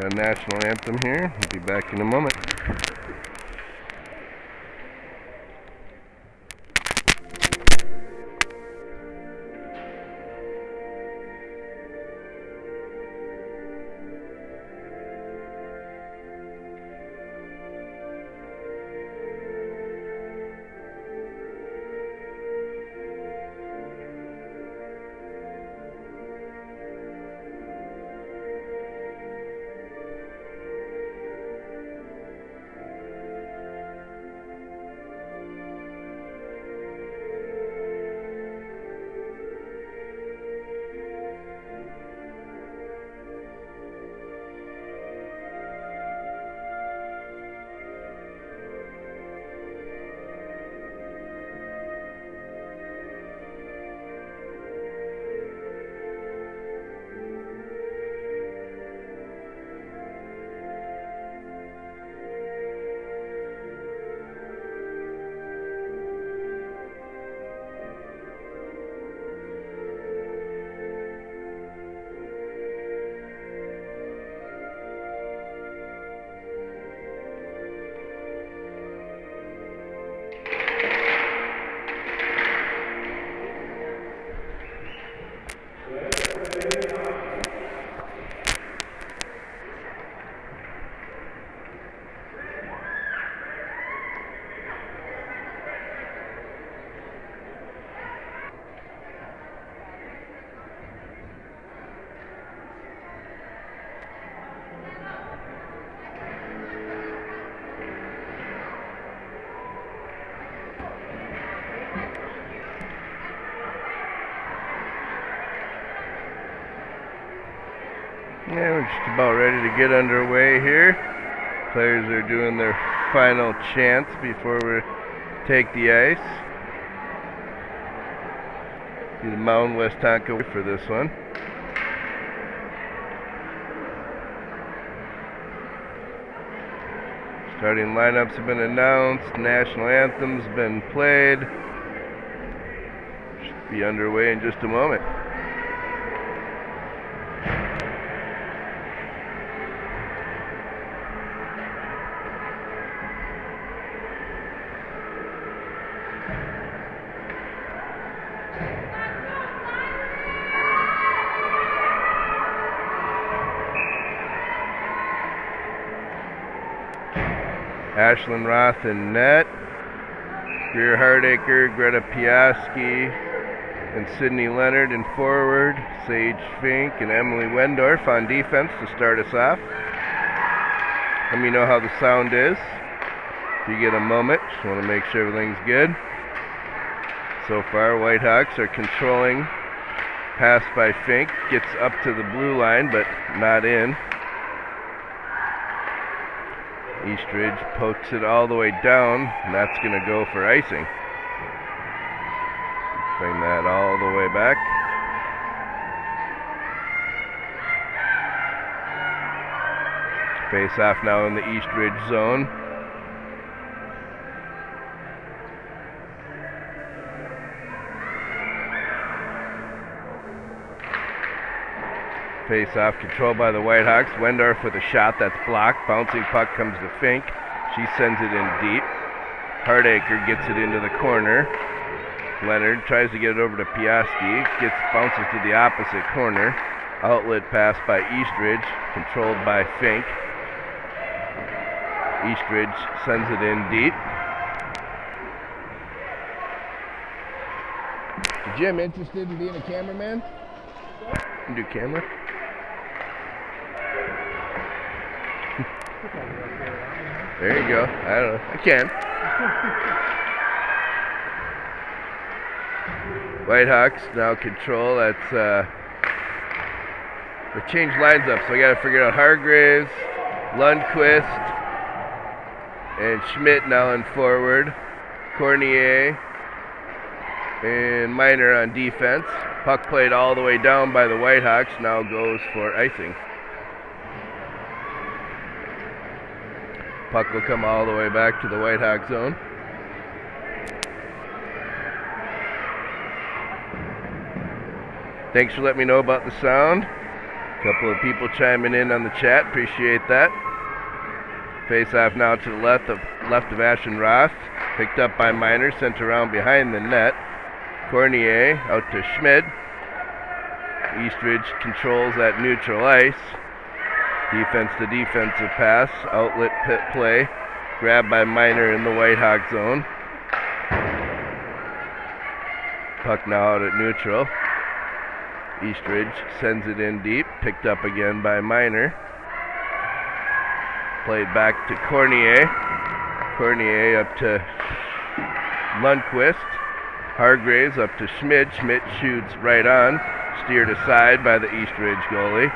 the national anthem here. We'll be back in a moment. Yeah, we're just about ready to get underway here. Players are doing their final chants before we take the ice. See the Mound Westonka for this one. Starting lineups have been announced. National anthem's been played. Should be underway in just a moment. Ashlyn Roth in net, Greer Hardacre, Greta Piaski, and Sydney Leonard in forward, Sage Fink and Emily Wendorf on defense to start us off. Let me know how the sound is. If you get a moment, just want to make sure everything's good. So far, Whitehawks are controlling. Pass by Fink, gets up to the blue line, but not in. Eastridge pokes it all the way down, and that's going to go for icing. Bring that all the way back. Face off now in the Eastridge zone. Face off controlled by the Whitehawks. Wendorf with a shot that's blocked. Bouncing puck comes to Fink. She sends it in deep. Hardacre gets it into the corner. Leonard tries to get it over to Piaski. Bounces to the opposite corner. Outlet pass by Eastridge, controlled by Fink. Eastridge sends it in deep. Jim, interested in being a cameraman? You do camera? There you go. I don't know. I can. Whitehawks now control. That's they changed lines up, so I got to figure out Hargraves, Lundquist, and Schmidt now in forward. Cornier and Miner on defense. Puck played all the way down by the Whitehawks. Now goes for icing. Puck will come all the way back to the Whitehawk zone. Thanks for letting me know about the sound. Couple of people chiming in on the chat. Appreciate that. Face off now to the left of Ashton Roth. Picked up by Miner. Sent around behind the net. Cornier out to Schmid. Eastridge controls that neutral ice. Defense to defensive pass. Outlet pit play. Grabbed by Miner in the Whitehawk zone. Puck now out at neutral. Eastridge sends it in deep. Picked up again by Miner. Played back to Cornier. Cornier up to Lundqvist. Hargraves up to Schmidt. Schmidt shoots right on. Steered aside by the Eastridge goalie.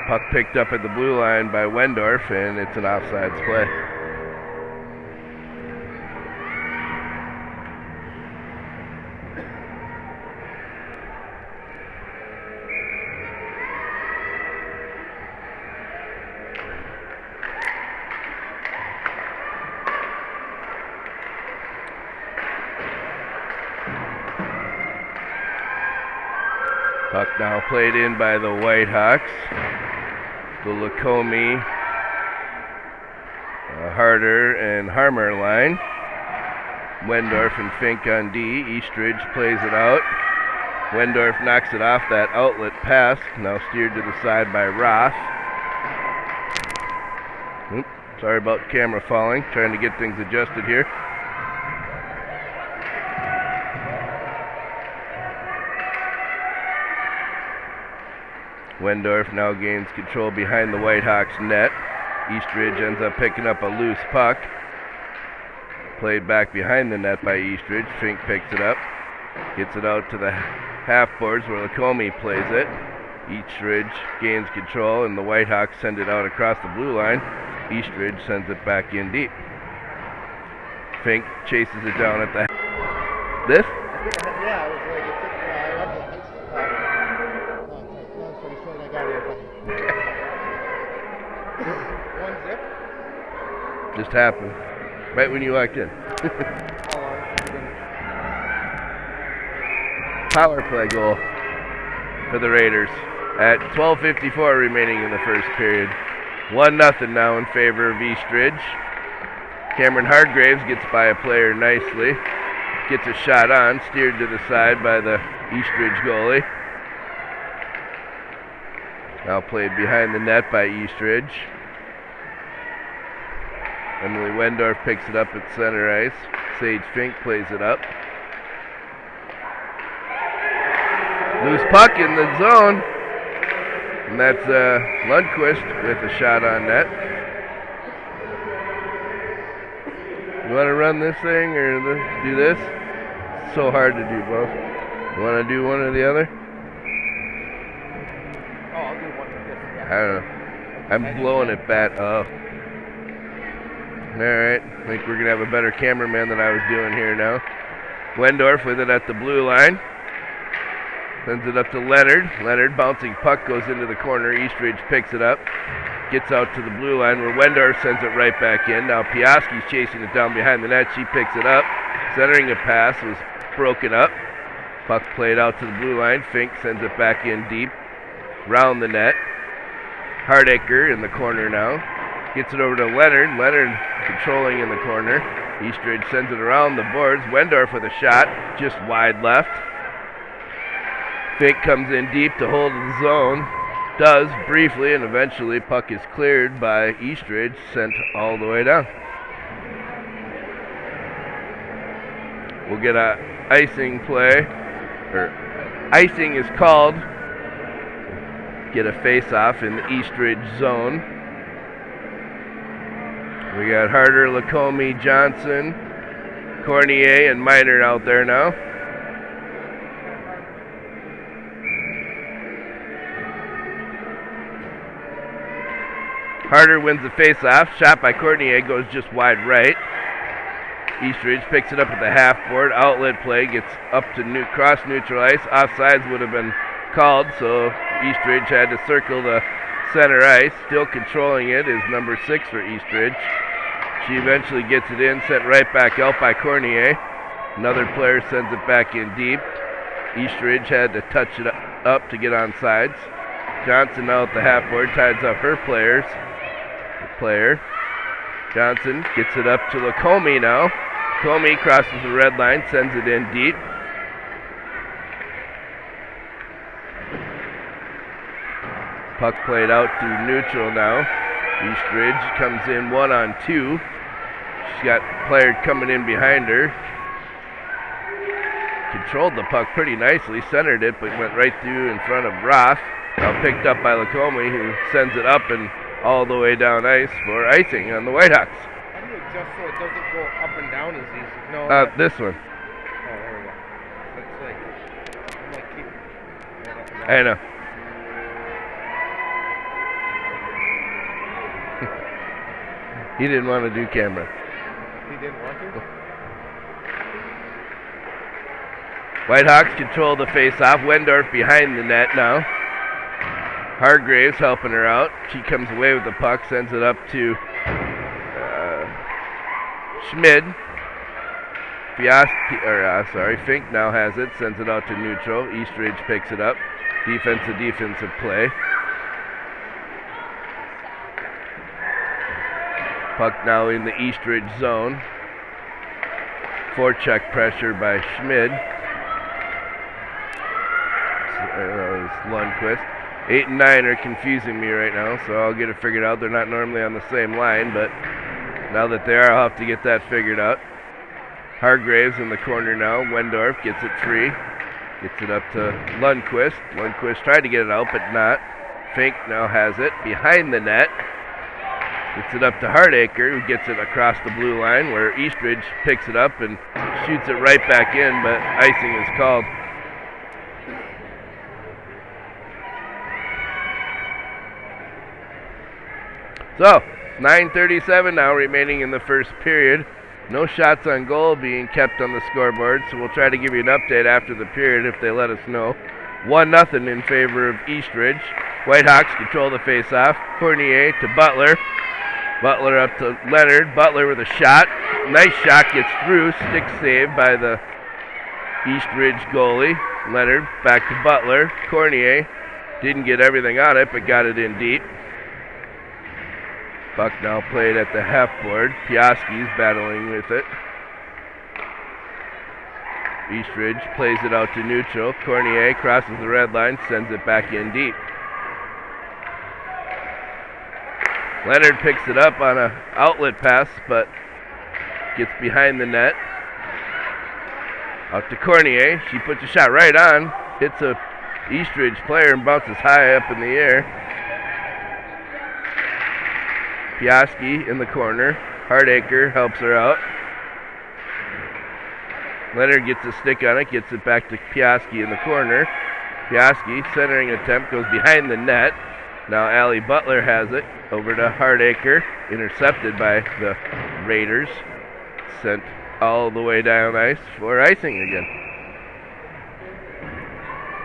Puck picked up at the blue line by Wendorf, and it's an offsides play. Puck now played in by the Whitehawks. The Lacombe, Harder, and Harmer line. Wendorf and Fink on D. Eastridge plays it out. Wendorf knocks it off that outlet pass. Now steered to the side by Roth. Oops, sorry about the camera falling. Trying to get things adjusted here. Wendorf now gains control behind the Whitehawks net. Eastridge ends up picking up a loose puck. Played back behind the net by Eastridge. Fink picks it up. Gets it out to the half boards where Lacombe plays it. Eastridge gains control and the Whitehawks send it out across the blue line. Eastridge sends it back in deep. Fink chases it down at the... This? Yeah, I was like, one zip. Just happened. Right when you walked in. Power play goal for the Raiders at 12:54 remaining in the first period. 1-0 now in favor of Eastridge. Cameron Hargraves gets by a player nicely. Gets a shot on, steered to the side by the Eastridge goalie. Now played behind the net by Eastridge. Emily Wendorf picks it up at center ice. Sage Fink plays it up. Loose puck in the zone. And that's Lundqvist with a shot on net. You want to run this thing or do this? It's so hard to do both. You want to do one or the other? Oh, I'll do one with this. Yeah. I don't know. I'm blowing it back up. Alright, I think we're going to have a better cameraman than I was doing here now. Wendorf with it at the blue line. Sends it up to Leonard. Leonard bouncing puck goes into the corner. Eastridge picks it up. Gets out to the blue line where Wendorf sends it right back in. Now Piaski's chasing it down behind the net. She picks it up. Centering a pass was broken up. Puck played out to the blue line. Fink sends it back in deep. Round the net. Hardacre in the corner now. Gets it over to Leonard. Leonard controlling in the corner. Eastridge sends it around the boards. Wendorf with a shot. Just wide left. Fink comes in deep to hold the zone. Does briefly, and eventually puck is cleared by Eastridge, sent all the way down. We'll get a icing play, or icing is called. Get a face-off in the Eastridge zone. We got Harder, Lacombe, Johnson, Cornier, and Miner out there now. Harder wins the face-off. Shot by Cornier goes just wide right. Eastridge picks it up at the half board. Outlet play gets up to cross neutral ice. Offsides would have been called, so Eastridge had to circle the center ice. Still controlling it is number 6 for Eastridge. She eventually gets it in, sent right back out by Cornier. Another player sends it back in deep. Eastridge had to touch it up. up to get on sides. Johnson now at the half board, ties up her players. The player. Johnson gets it up to Lacombe now. Lacombe crosses the red line, sends it in deep. Puck played out to neutral now. Eastridge comes in 1-on-2. She's got a player coming in behind her. Controlled the puck pretty nicely, centered it, but went right through in front of Roth. Now picked up by Lacombe, who sends it up and all the way down ice for icing on the Whitehawks. How do you adjust so it doesn't go up and down as easy? No. This one. Oh, there we go. It's like, I'm like keep going up and down. I know. He didn't want to do camera. He didn't want to? Whitehawks control the face-off. Wendorf behind the net now. Hargraves helping her out. She comes away with the puck, sends it up to Schmid. Fink now has it, sends it out to neutral. Eastridge picks it up. Defensive play. Puck now in the Eastridge zone. Forecheck pressure by Schmid. Lundqvist. 8 and 9 are confusing me right now, so I'll get it figured out. They're not normally on the same line, but now that they are, I'll have to get that figured out. Hargraves in the corner now. Wendorf gets it free. Gets it up to Lundqvist. Lundqvist tried to get it out, but not. Fink now has it behind the net. Gets it up to Hardacre, who gets it across the blue line, where Eastridge picks it up and shoots it right back in, but icing is called. So, 9:37 now remaining in the first period. No shots on goal being kept on the scoreboard, so we'll try to give you an update after the period if they let us know. 1-0 in favor of Eastridge. Whitehawks control the face-off. Fournier to Butler. Butler up to Leonard. Butler with a shot. Nice shot, gets through. Stick save by the Eastridge goalie. Leonard back to Butler. Cornier didn't get everything on it, but got it in deep. Puck now played at the half board. Piaski's battling with it. Eastridge plays it out to neutral. Cornier crosses the red line, sends it back in deep. Leonard picks it up on an outlet pass, but gets behind the net. Out to Cornier. She puts a shot right on. Hits a Eastridge player and bounces high up in the air. Piaski in the corner. Hardacre helps her out. Leonard gets a stick on it, gets it back to Piaski in the corner. Piaski, centering attempt, goes behind the net. Now Allie Butler has it over to Hardacre, intercepted by the Raiders. Sent all the way down ice for icing again.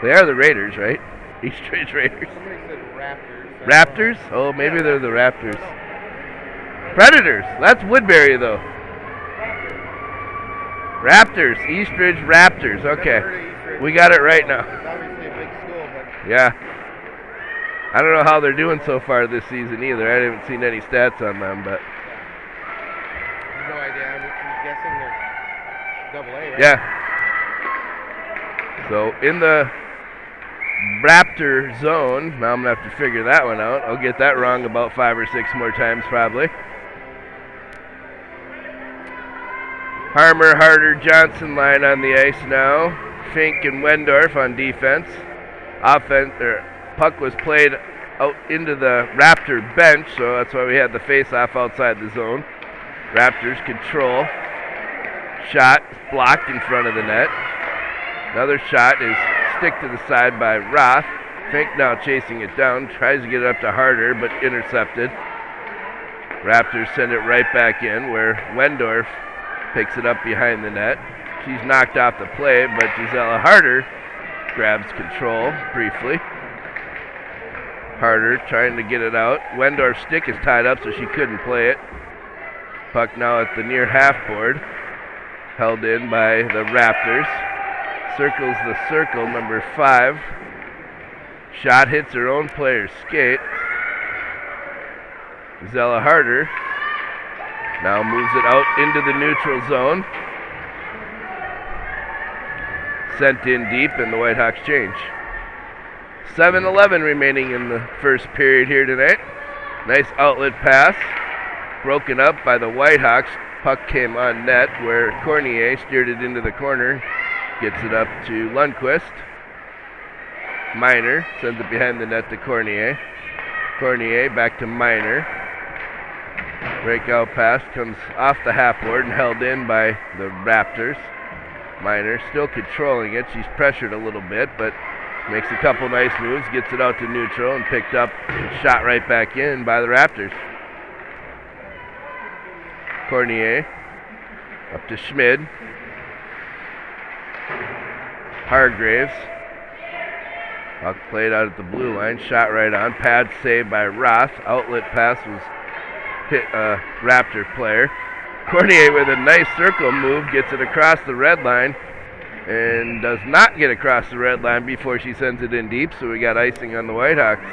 They are the Raiders, right? Eastridge Raiders. Somebody said Raptors. Raptors? Oh, maybe they're the Raptors. Predators. That's Woodbury, though. Raptors. Eastridge Raptors. Okay. We got it right now. It's obviously a big school, but Yeah. I don't know how they're doing so far this season either. I haven't seen any stats on them, but I have no idea. I'm guessing they're AA, right? yeah. So in the Raptor zone, now I'm going to have to figure that one out. I'll get that wrong about 5 or 6 more times probably. Harmer, Harder, Johnson line on the ice now. Fink and Wendorf on defense. Puck was played out into the Raptor bench, so that's why we had the face-off outside the zone. Raptors control. Shot blocked in front of the net. Another shot is stick to the side by Roth. Fink now chasing it down, tries to get it up to Harder, but intercepted. Raptors send it right back in, where Wendorf picks it up behind the net. She's knocked off the play, but Gisela Harder grabs control briefly. Harder trying to get it out. Wendorf's stick is tied up, so she couldn't play it. Puck now at the near half board. Held in by the Raptors. Circles the circle, number 5. Shot hits her own player's skate. Zella Harder now moves it out into the neutral zone. Sent in deep, and the Whitehawks change. 7:11 remaining in the first period here tonight. Nice outlet pass. Broken up by the Whitehawks. Puck came on net where Cornier steered it into the corner. Gets it up to Lundqvist. Miner sends it behind the net to Cornier. Cornier back to Miner. Breakout pass comes off the half board and held in by the Raptors. Miner still controlling it. She's pressured a little bit, but makes a couple nice moves. Gets it out to neutral and picked up and shot right back in by the Raptors. Cornier up to Schmid. Hargraves. Puck played out at the blue line. Shot right on. Pad saved by Roth. Outlet pass was hit a Raptor player. Cornier with a nice circle move gets it across the red line and does not get across the red line before she sends it in deep, so we got icing on the Whitehawks.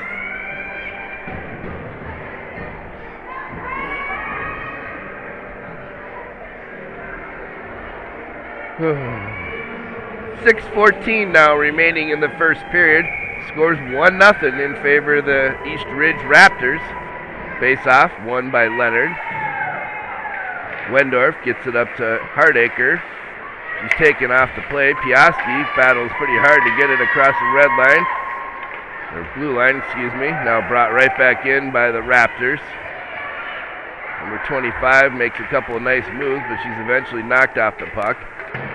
.6:14 now remaining in the first period. Scores 1-0 in favor of the East Ridge Raptors. Face-off won by Leonard. Wendorf gets it up to Hardacre. She's taken off the play. Piaski battles pretty hard to get it across the red line. Or blue line, excuse me. Now brought right back in by the Raptors. Number 25 makes a couple of nice moves, but she's eventually knocked off the puck.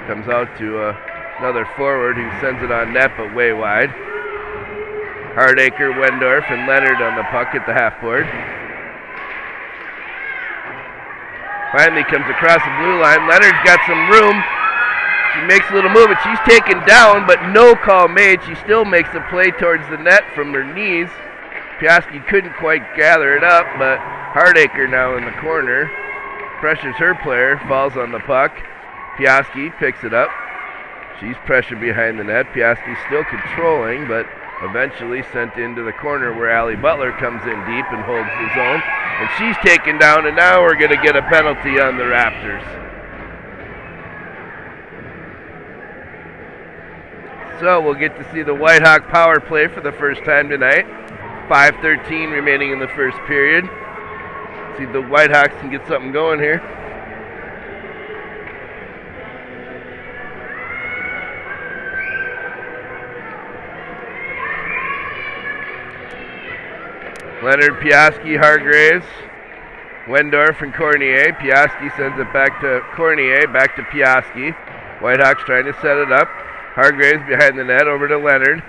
Comes out to another forward who sends it on net, but way wide. Hardacre, Wendorf, and Leonard on the puck at the half board. Finally comes across the blue line. Leonard's got some room. She makes a little move, and she's taken down, but no call made. She still makes the play towards the net from her knees. Piaski couldn't quite gather it up, but Hardacre now in the corner. Pressures her player, falls on the puck. Piaski picks it up. She's pressured behind the net. Piaski still controlling, but eventually sent into the corner where Allie Butler comes in deep and holds the zone. And she's taken down, and now we're going to get a penalty on the Raptors. So we'll get to see the Whitehawk power play for the first time tonight. 5:13 remaining in the first period. See if the Whitehawks can get something going here. Leonard, Piaski, Hargraves, Wendorf, and Cornier. Piaski sends it back to Cornier, back to Piaski. Whitehawks trying to set it up. Hargraves behind the net, over to Leonard.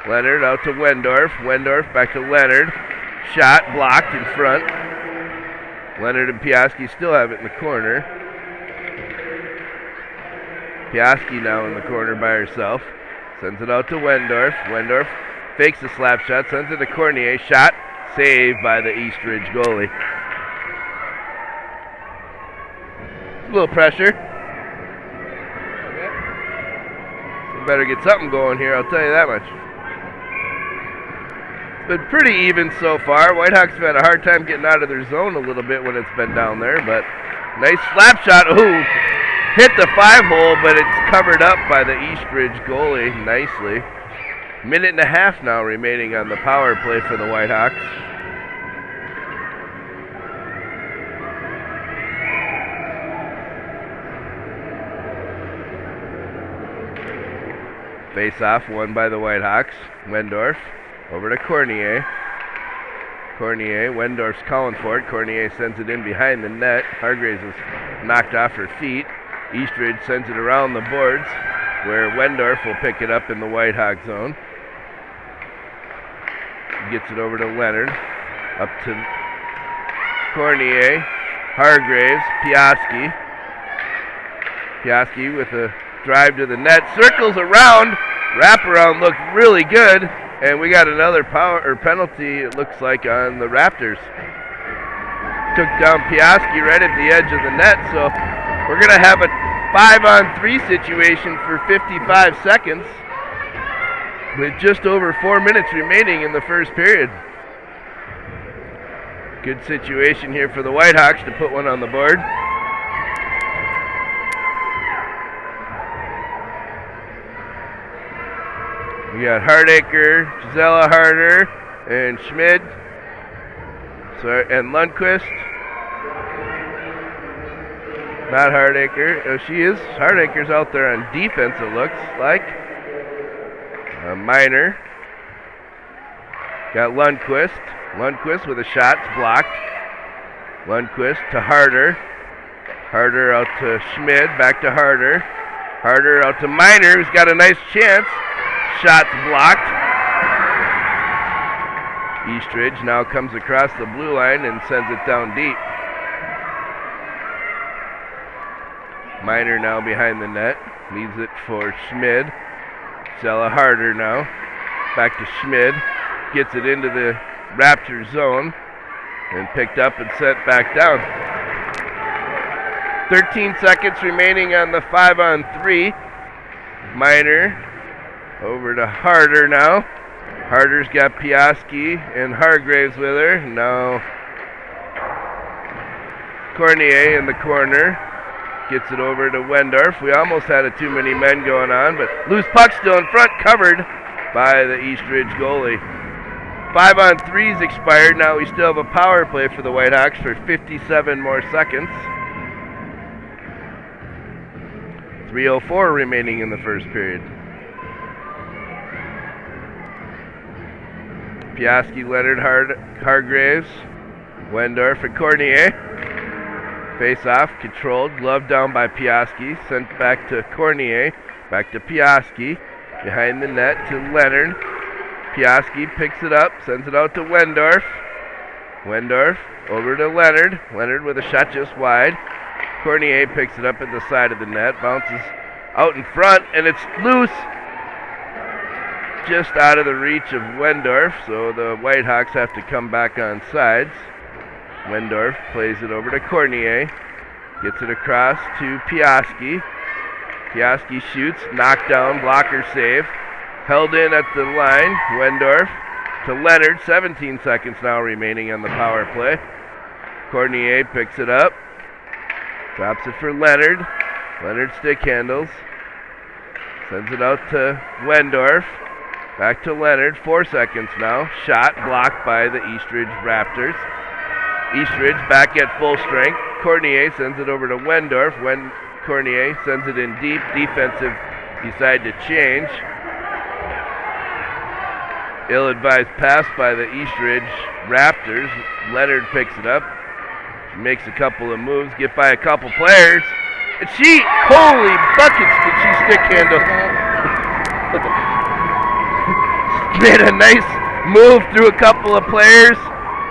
Leonard out to Wendorf. Wendorf back to Leonard. Shot blocked in front. Leonard and Piaski still have it in the corner. Piaski now in the corner by herself. Sends it out to Wendorf. Wendorf fakes a slap shot, sends it to Cornier. Shot saved by the East Ridge goalie. A little pressure. We better get something going here, I'll tell you that much. It's been pretty even so far. Whitehawks have had a hard time getting out of their zone a little bit when it's been down there, but nice slap shot. Ooh, hit the 5-hole, but it's covered up by the East Ridge goalie nicely. Minute and a half now remaining on the power play for the Whitehawks. Face-off won by the Whitehawks. Wendorf over to Cornier. Cornier, Wendorf's calling for it. Cornier sends it in behind the net. Hargraves is knocked off her feet. Eastridge sends it around the boards where Wendorf will pick it up in the Whitehawk zone. Gets it over to Leonard. Up to Cornier. Hargraves. Piaski. Piaski with a drive to the net. Circles around. Wraparound looked really good. And we got another penalty, it looks like, on the Raptors. Took down Piaski right at the edge of the net. So we're going to have a 5-on-3 situation for 55 seconds. with just over 4 minutes remaining in the first period. Good situation here for the Whitehawks to put one on the board. We got Hardacre, Gisela Harder, and Schmid, and Lundquist. Not Hardacre. Oh, she is. Hardacre's out there on defense, it looks like. Minor. Got Lundquist. Lundquist with a shot. It's blocked. Lundquist to Harder. Harder out to Schmid. Back to Harder. Harder out to Minor, who's got a nice chance. Shot's blocked. Eastridge now comes across the blue line and sends it down deep. Minor now behind the net. Leaves it for Schmid. Stella Harder now. Back to Schmid. Gets it into the Raptors zone. And picked up and sent back down. 13 seconds remaining on the 5-on-3. Minor over to Harder now. Harder's got Piaski and Hargraves with her. Now Cornier in the corner. Gets it over to Wendorf. We almost had a too many men going on, but loose puck still in front, covered by the Eastridge goalie. 5-on-3's expired. Now we still have a power play for the Whitehawks for 57 more seconds. 3:04 remaining in the first period. Piaski, Leonard, Hargraves, Wendorf, and Cornier. Face off, controlled, glove down by Piaski, sent back to Cornier, back to Piaski, behind the net to Leonard. Piaski picks it up, sends it out to Wendorf. Wendorf over to Leonard. Leonard with a shot just wide. Cornier picks it up at the side of the net, bounces out in front, and it's loose. Just out of the reach of Wendorf, so the Whitehawks have to come back on sides. Wendorf plays it over to Cornier, gets it across to Piaski. Piaski shoots, knocked down, blocker save. Held in at the line, Wendorf to Leonard, 17 seconds now remaining on the power play. Cornier picks it up, drops it for Leonard. Leonard stick handles, sends it out to Wendorf. Back to Leonard, 4 seconds now. Shot blocked by the Eastridge Raptors. Eastridge back at full strength. Cornier sends it over to Wendorf. Cornier sends it in deep. Defensive decide to change. Ill-advised pass by the Eastridge Raptors. Leonard picks it up. Makes a couple of moves. Get by a couple players. And holy buckets, did she stick handle. Made a nice move through a couple of players,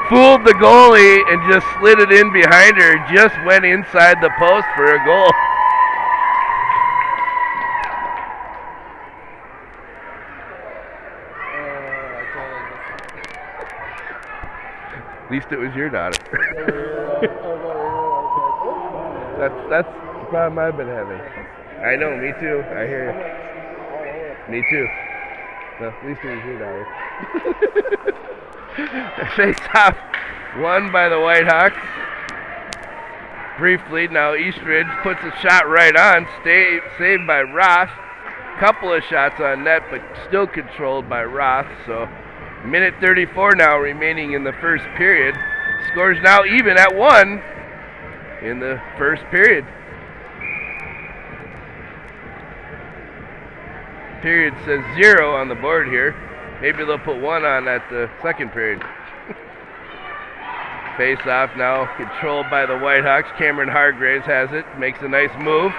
fooled the goalie, and just slid it in behind her. Just went inside the post for a goal. At least it was your daughter. That's the problem I've been having. I know, me too. I hear you. Me too. Well, at least it was your daughter. Face off won by the Whitehawks. Brief lead now. Eastridge puts a shot right on. Saved by Roth. Couple of shots on net, but still controlled by Roth. So, minute 34 now remaining in the first period. Scores now even at 1 in the first period. Period says 0 on the board here. Maybe they'll put 1 on at the second period. Face off now, controlled by the Whitehawks. Cameron Hargraves has it, makes a nice move.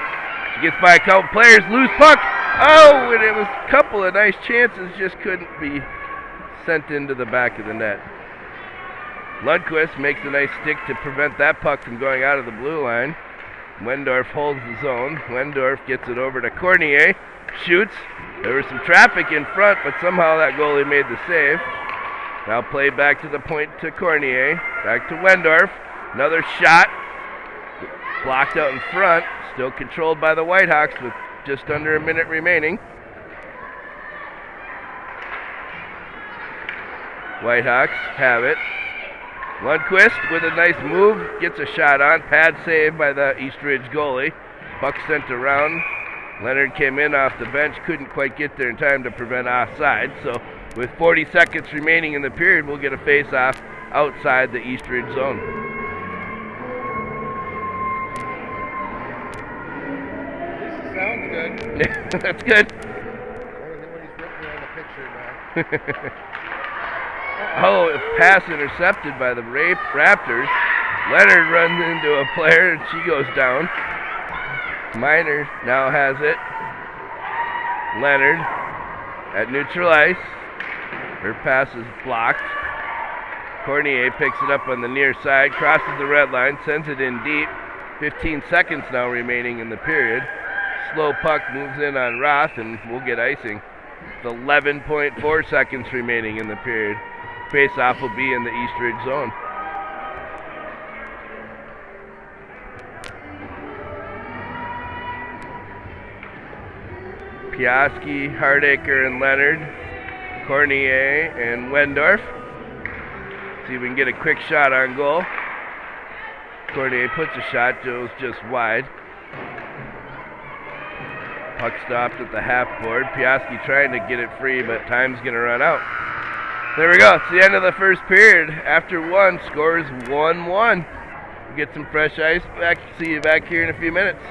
She gets by a couple players, loose puck. Oh, and it was a couple of nice chances, just couldn't be sent into the back of the net. Lundquist makes a nice stick to prevent that puck from going out of the blue line. Wendorf holds the zone. Wendorf gets it over to Cornier. Shoots. There was some traffic in front, but somehow that goalie made the save. Now play back to the point to Cornier. Back to Wendorf. Another shot. Blocked out in front. Still controlled by the Whitehawks with just under a minute remaining. Whitehawks have it. Lundqvist with a nice move, gets a shot on. Pad save by the East Ridge goalie. Puck sent around. Leonard came in off the bench, couldn't quite get there in time to prevent offside. So with 40 seconds remaining in the period, we'll get a face-off outside the East Ridge zone. At least it sounds good. That's good. When he's ripping on the picture now. Oh, pass intercepted by the Raptors. Leonard runs into a player and she goes down. Miner now has it. Leonard at neutral ice. Her pass is blocked. Cornier picks it up on the near side, crosses the red line, sends it in deep. 15 seconds now remaining in the period. Slow puck moves in on Roth and we'll get icing. With 11.4 seconds remaining in the period. Face-off will be in the East Ridge zone. Piaski, Hardacre, and Leonard, Cornier, and Wendorf. See if we can get a quick shot on goal. Cornier puts a shot, Joe's just wide. Puck stopped at the half board. Piaski trying to get it free, but time's going to run out. There we go. It's the end of the first period. After one, score is 1-1. We'll get some fresh ice. See you back here in a few minutes.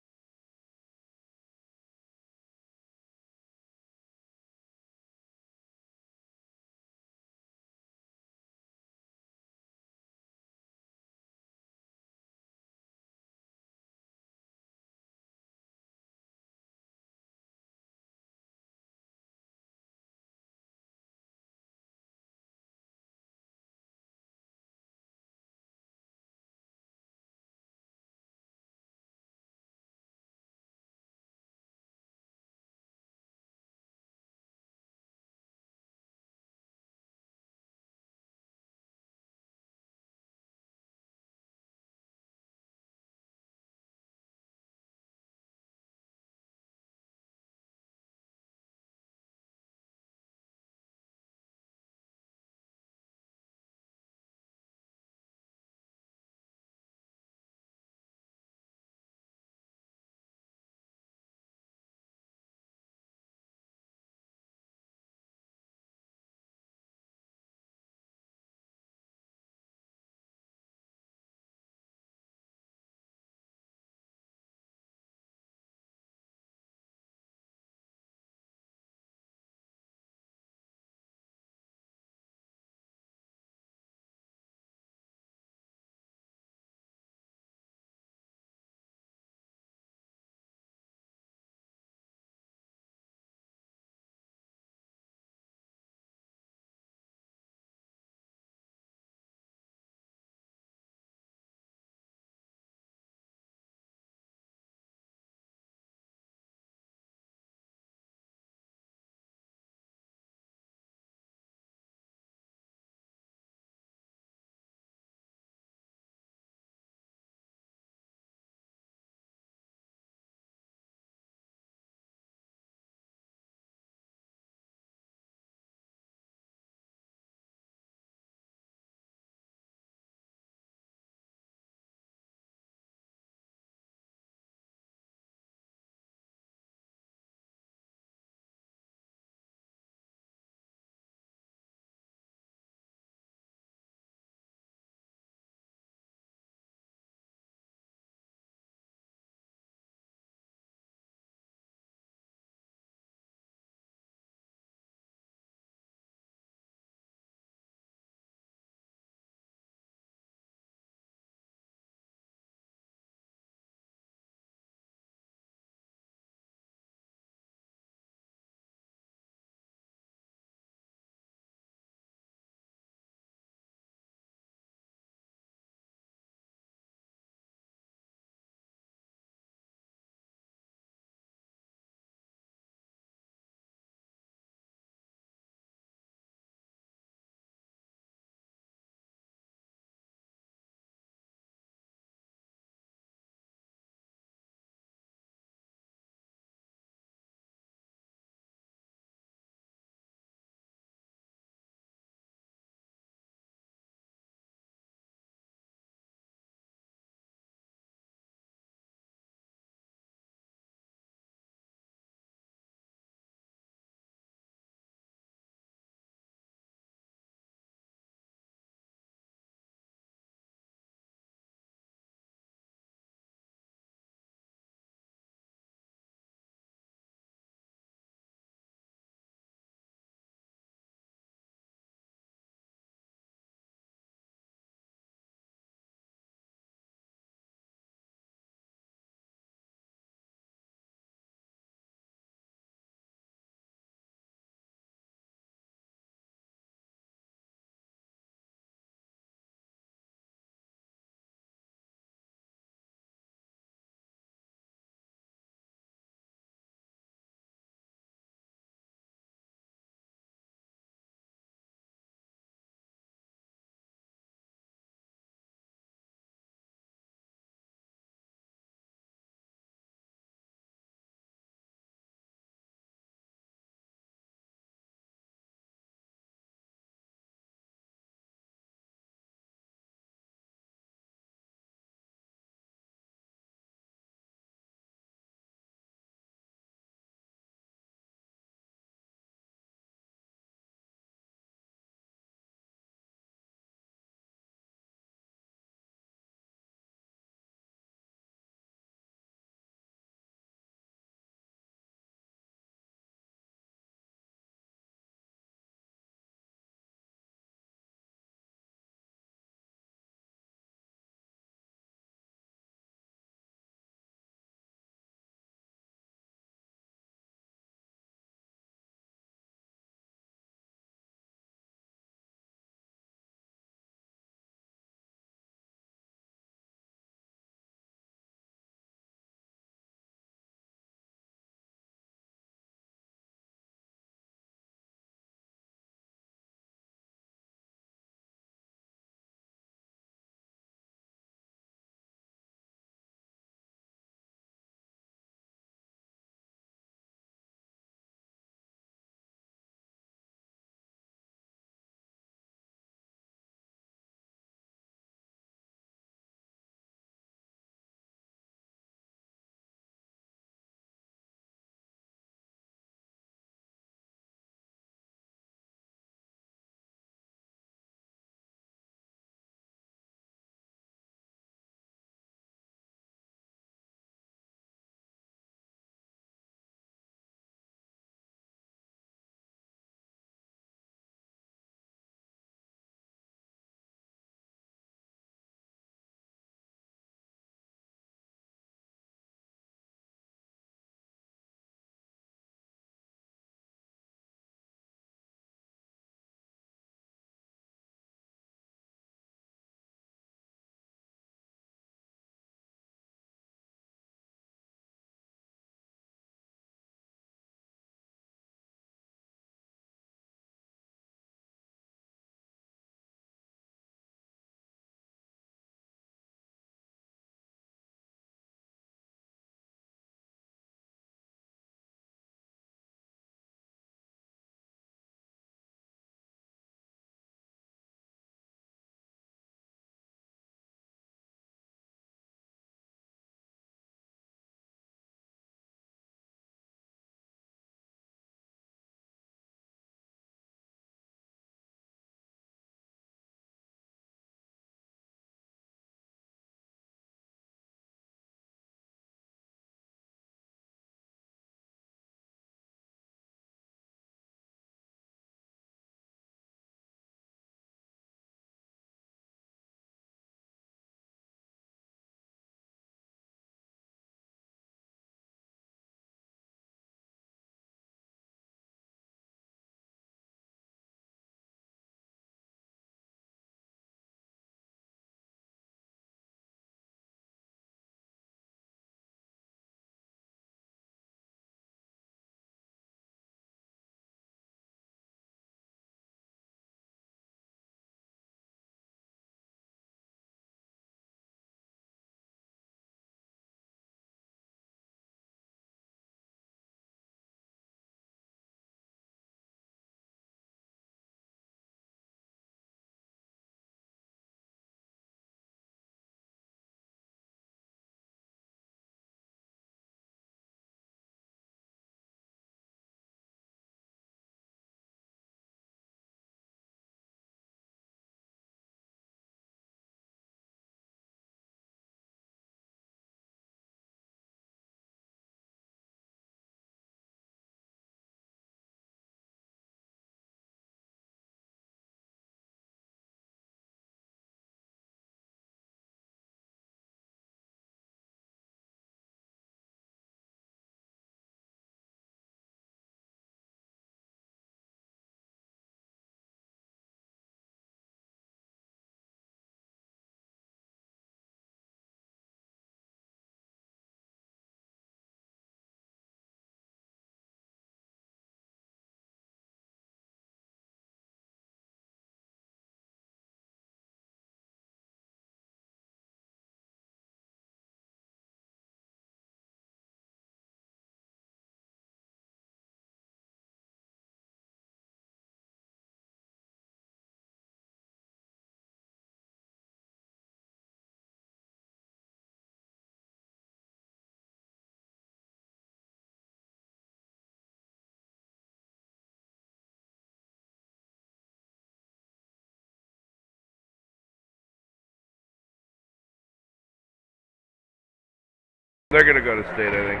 They're going to go to state, I think.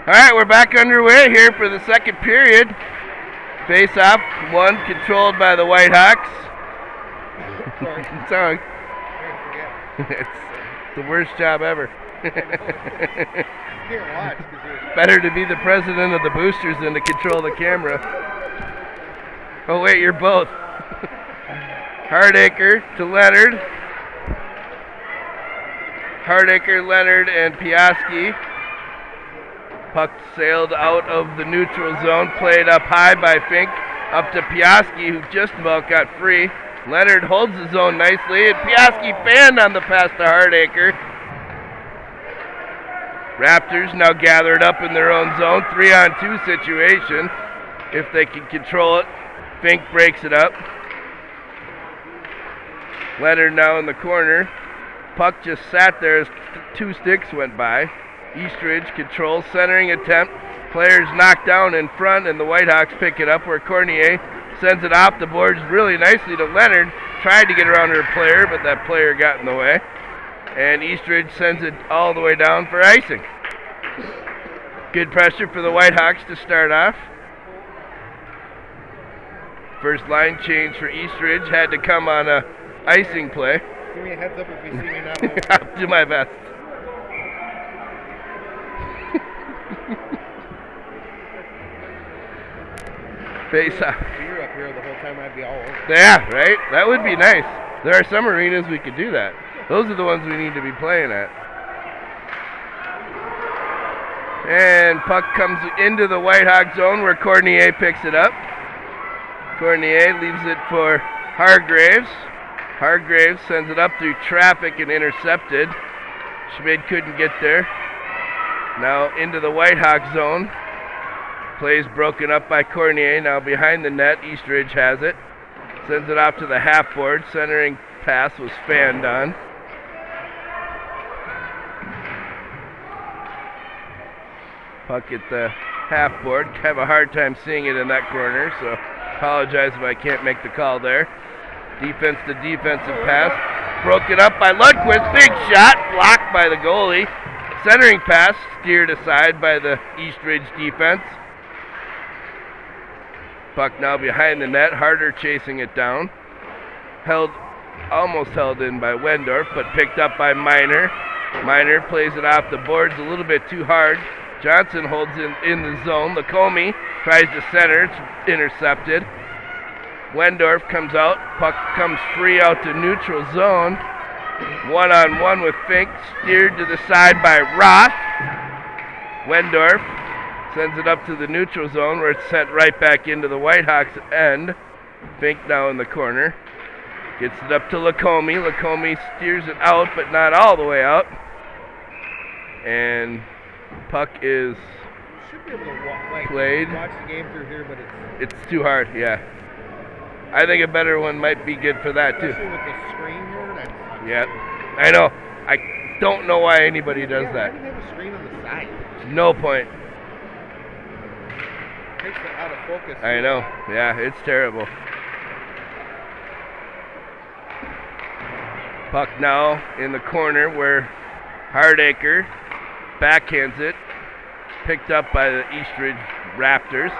All right, we're back underway here for the second period. Face-off, one controlled by the Whitehawks. Sorry. It's the worst job ever. Better to be the president of the Boosters than to control the camera. Oh wait, you're both. Hardacre to Leonard. Hardacre, Leonard, and Piaski. Puck sailed out of the neutral zone, played up high by Fink, up to Piaski, who just about got free. Leonard holds the zone nicely, and Piaski fanned on the pass to Hardacre. Raptors now gathered up in their own zone, 3-on-2 situation. If they can control it, Fink breaks it up. Leonard now in the corner. Puck just sat there as two sticks went by. Eastridge controls, centering attempt. Players knocked down in front, and the Whitehawks pick it up where Cornier sends it off the boards really nicely to Leonard. Tried to get around her player, but that player got in the way. And Eastridge sends it all the way down for icing. Good pressure for the Whitehawks to start off. First line change for Eastridge had to come on a icing play. Give me a heads up if you see me not moving. I'll do my best. Face off. If you were up here the whole time, I'd be all over. Yeah, right? That would be nice. There are some arenas we could do that. Those are the ones we need to be playing at. And puck comes into the Whitehawk zone where Cornier picks it up. Cornier leaves it for Hargraves. Hargraves sends it up through traffic and intercepted. Schmid couldn't get there. Now into the Whitehawk zone. Plays broken up by Cornier. Now behind the net, Eastridge has it. Sends it off to the half board. Centering pass was fanned on. Puck at the half board. Have a hard time seeing it in that corner, so apologize if I can't make the call there. Defense to defensive pass. Broken up by Lundqvist. Big shot. Blocked by the goalie. Centering pass steered aside by the Eastridge defense. Puck now behind the net. Harder chasing it down. Almost held in by Wendorf, but picked up by Miner. Miner plays it off the boards a little bit too hard. Johnson holds in the zone. Lacombe tries to center. It's intercepted. Wendorf comes out. Puck comes free out to neutral zone. One-on-one with Fink. Steered to the side by Roth. Wendorf sends it up to the neutral zone where it's sent right back into the Whitehawks end. Fink now in the corner. Gets it up to Lacombe. Lacombe steers it out, but not all the way out. And puck is should be able to played. Watch the game through here, but it's too hard, yeah. I think a better one might be good for that, too. Especially with the screen here. Yeah, I know. I don't know why anybody does that. Why do they have a screen on the side? No point. Takes it out of focus. I know. Yeah, it's terrible. Puck now in the corner where Hardacre backhands it. Picked up by the Eastridge Raptors.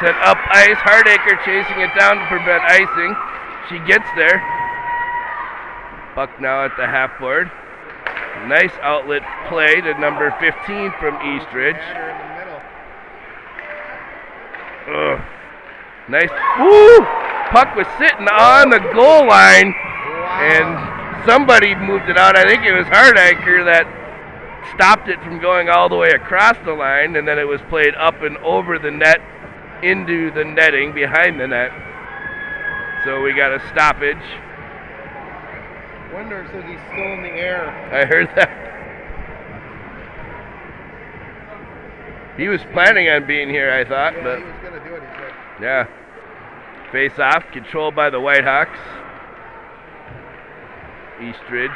Sent up ice. Hardacre chasing it down to prevent icing. She gets there. Puck now at the half board. Nice outlet play to number 15 from Eastridge. Ugh. Nice. Woo! Puck was sitting on the goal line. Wow. And somebody moved it out. I think it was Hardacre that stopped it from going all the way across the line, and then it was played up and over the net into the netting behind the net. So we got a stoppage. Wonder says he's still in the air. I heard that. He was planning on being here, I thought, Yeah, but he was going to do it, he said. yeah. Face off, controlled by the Whitehawks. Eastridge.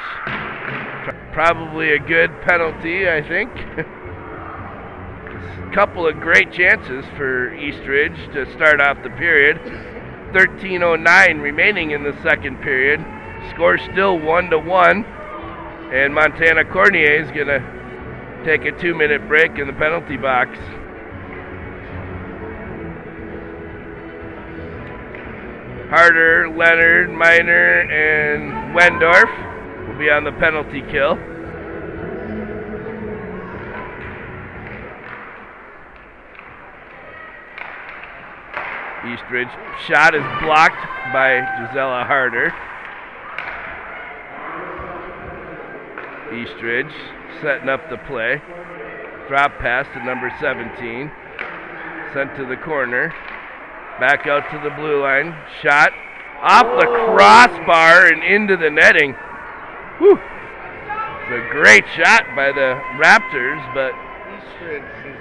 Probably a good penalty, I think. A couple of great chances for Eastridge to start off the period. 13:09 remaining in the second period. Score still 1-1. And Montana Cornier is going to take a 2-minute break in the penalty box. Harder, Leonard, Miner, and Wendorf will be on the penalty kill. Eastridge shot is blocked by Gisela Harder. Eastridge setting up the play. Drop pass to number 17. Sent to the corner. Back out to the blue line. Shot off the crossbar and into the netting. Whew. It's a great shot by the Raptors, but Eastridge is...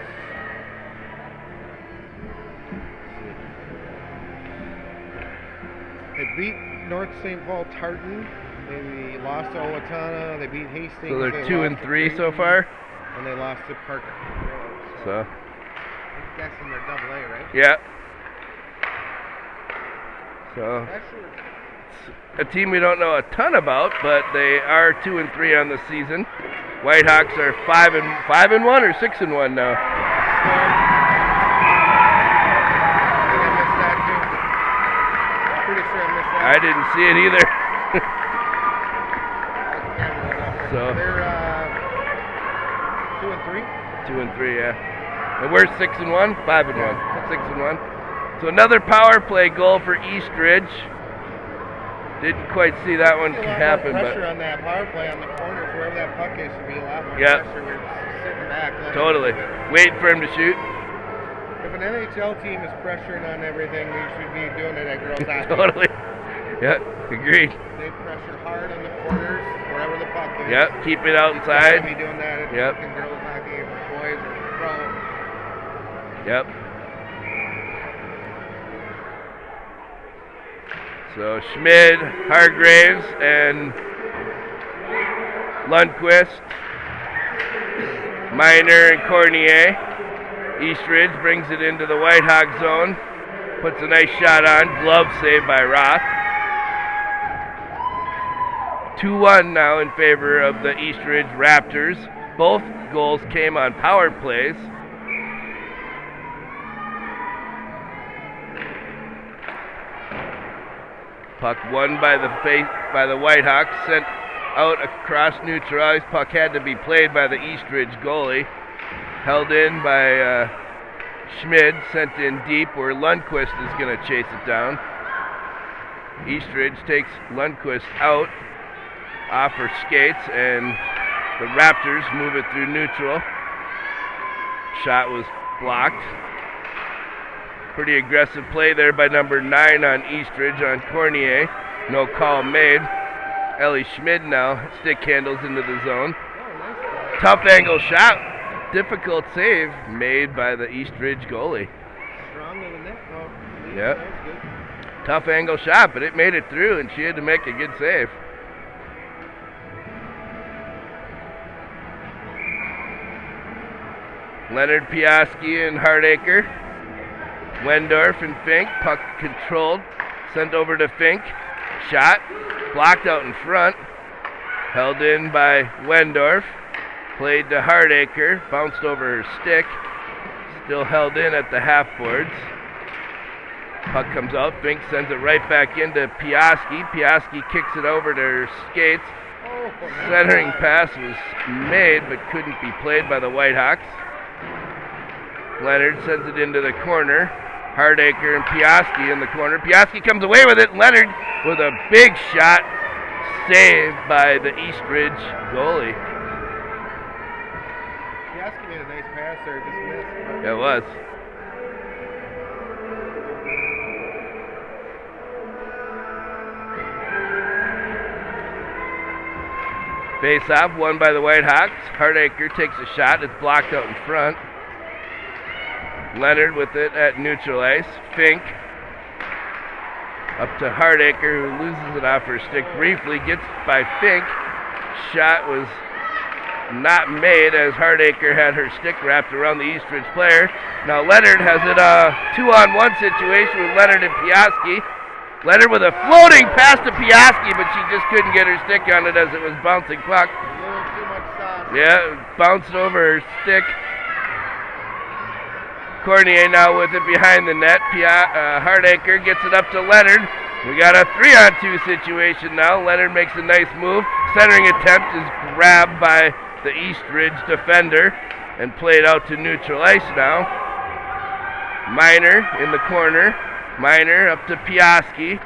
They beat North St. Paul Tartan. They lost to Owatonna. They beat Hastings. so they're 2 and 3 so far. And they lost to Park. So I'm guessing they're double A, right? yeah. So it's a team we don't know a ton about, but they are 2 and 3 on the season. Whitehawks are 5 and 1 or 6 and 1 now. I didn't see it either. So they're 2 and 3. 2 and 3, yeah. And we're 6 and 1, 5 and 1, 6 and 1. So another power play goal for Eastridge. Didn't quite see that one happen, but pressure on that power play on the corners, wherever that puck is, should be a lot more Yep. pressure. We're just sitting back. Totally. Waiting for him to shoot. If an NHL team is pressuring on everything, we should be doing it at girls hockey. Totally. Yeah, agreed. They pressure hard on the corners, wherever the puck is. Yep, keep it out Gotta inside. be doing that at Yep. fucking girls hockey, boys or pro. Yep. So Schmid, Hargraves, and Lundquist, Miner, and Cornier. Eastridge brings it into the Whitehawk zone. Puts a nice shot on. Glove save by Roth. 2-1 now in favor of the Eastridge Raptors. Both goals came on power plays. Puck won by the Whitehawks, sent out across neutral ice. Puck had to be played by the Eastridge goalie. Held in by Schmid, sent in deep where Lundquist is going to chase it down. Eastridge takes Lundquist out off her skates, and the Raptors move it through neutral. Shot was blocked. Pretty aggressive play there by number 9 on Eastridge on Cornier. No call made. Ellie Schmid now stick handles into the zone. Tough angle shot. Difficult save made by the Eastridge goalie. Strong to the net. Oh, Yep. that was good. Tough angle shot, but it made it through, and she had to make a good save. Leonard, Piaski, and Hardacre. Wendorf and Fink. Puck controlled. Sent over to Fink. Shot. Blocked out in front. Held in by Wendorf. Played to Hardacre. Bounced over her stick. Still held in at the half boards. Puck comes out. Fink sends it right back into Piaski. Piaski kicks it over to her skates. Centering pass was made but couldn't be played by the Whitehawks. Leonard sends it into the corner. Hardacre and Piaski in the corner. Piaski comes away with it. Leonard with a big shot saved by the Eastridge goalie. Piaski made a nice pass there, just missed. It was. Face off, won by the Whitehawks. Hardacre takes a shot. It's blocked out in front. Leonard with it at neutral ice. Fink up to Hardacre, who loses it off her stick briefly. Gets by Fink. Shot was not made as Hardacre had her stick wrapped around the Eastridge player. Now Leonard has it a 2-on-1 situation with Leonard and Piaski. Leonard with a floating pass to Piaski, but she just couldn't get her stick on it as it was bouncing puck. A little too much sauce. Yeah, bounced over her stick. Cornier now with it behind the net. Hardacre gets it up to Leonard. We got a 3-on-2 situation now. Leonard makes a nice move. Centering attempt is grabbed by the Eastridge defender and played out to neutral ice now. Miner in the corner. Miner up to Piaski.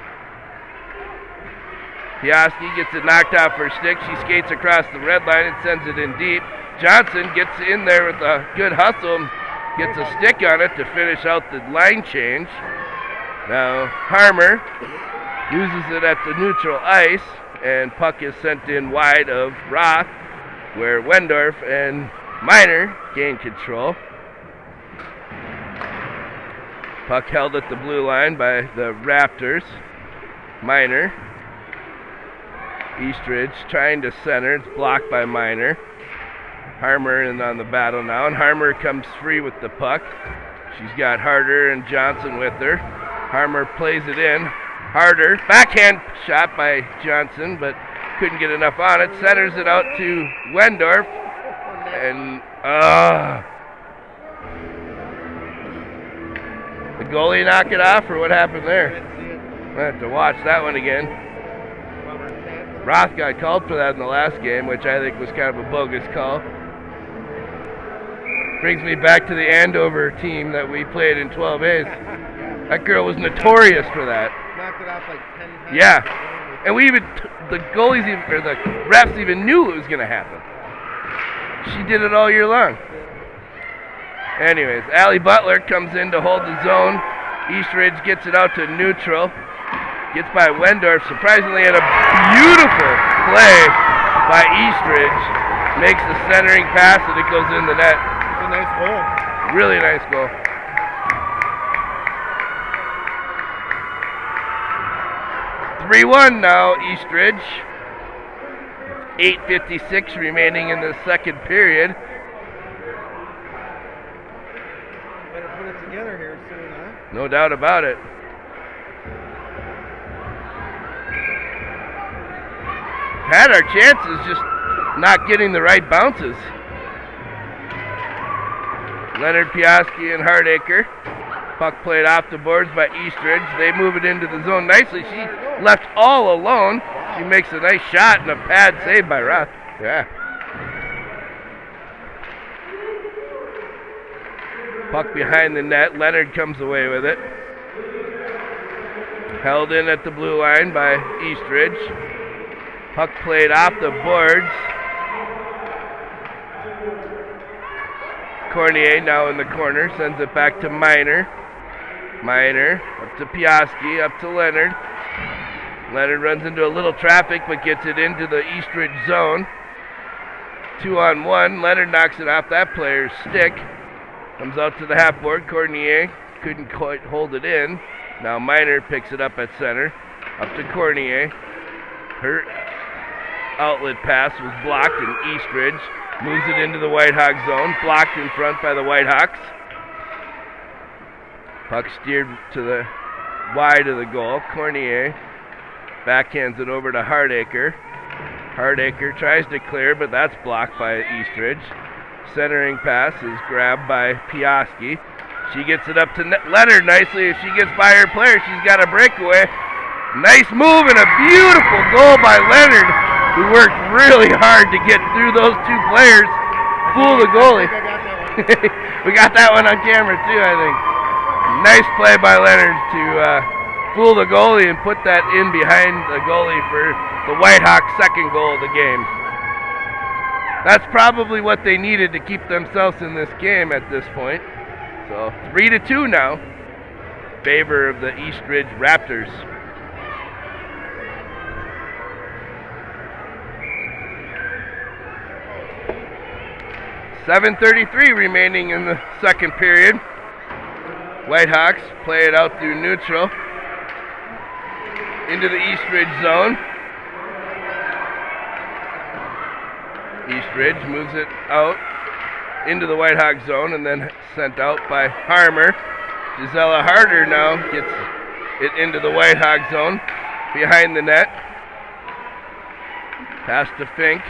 Piaski gets it knocked off her stick. She skates across the red line and sends it in deep. Johnson gets in there with a good hustle and gets a stick on it to finish out the line change. Now Harmer uses it at the neutral ice, and puck is sent in wide of Roth, where Wendorf and Miner gain control. Puck held at the blue line by the Raptors. Miner. Eastridge trying to center. It's blocked by Miner. Harmer in on the battle now, and Harmer comes free with the puck. She's got Harder and Johnson with her. Harmer plays it in. Harder, backhand shot by Johnson, but couldn't get enough on it. Centers it out to Wendorf, and the goalie knock it off, or what happened there? I have to watch that one again. Roth got called for that in the last game, which I think was kind of a bogus call. Brings me back to the Andover team that we played in 12As. That girl was notorious for that. Knocked it off like 10 times. Yeah. And we even, the goalies, or the refs even knew it was going to happen. She did it all year long. Anyways, Allie Butler comes in to hold the zone. Eastridge gets it out to neutral. Gets by Wendorf, surprisingly, and a beautiful play by Eastridge. Makes the centering pass, and it goes in the net. It's a nice goal. Really nice goal. (3-1) now, Eastridge. 8:56 remaining in the second period. Better put it together here soon, huh? No doubt about it. Had our chances, just not getting the right bounces. Leonard, Piaski, and Hardacre. Puck played off the boards by Eastridge. They move it into the zone nicely. She left all alone. She makes a nice shot and a pad save by Roth. Yeah. Puck behind the net. Leonard comes away with it. Held in at the blue line by Eastridge. Puck played off the boards. Cornier now in the corner, sends it back to Miner. Miner up to Piaski, up to Leonard. Leonard runs into a little traffic but gets it into the Eastridge zone. 2-on-1. Leonard knocks it off that player's stick. Comes out to the half board. Cornier couldn't quite hold it in. Now Miner picks it up at center. Up to Cornier. Her outlet pass was blocked, and Eastridge moves it into the Whitehawk zone. Blocked in front by the Whitehawks. Puck steered to the wide of the goal. Cornier backhands it over to Hardacre. Hardacre tries to clear, but that's blocked by Eastridge. Centering pass is grabbed by Piaski. She gets it up to Leonard nicely. If she gets by her player, she's got a breakaway. Nice move and a beautiful goal by Leonard, who worked really hard to get through those two players. Fool the goalie. We got that one on camera too, I think. Nice play by Leonard to fool the goalie and put that in behind the goalie for the Whitehawks' second goal of the game. That's probably what they needed to keep themselves in this game at this point. So 3-2 now, favor of the Eastridge Raptors. .7:33 remaining in the second period. Whitehawks play it out through neutral into the Eastridge zone. Eastridge moves it out into the Whitehawk zone and then sent out by Harmer. Gisela Harder now gets it into the Whitehawk zone behind the net. Pass to Fink.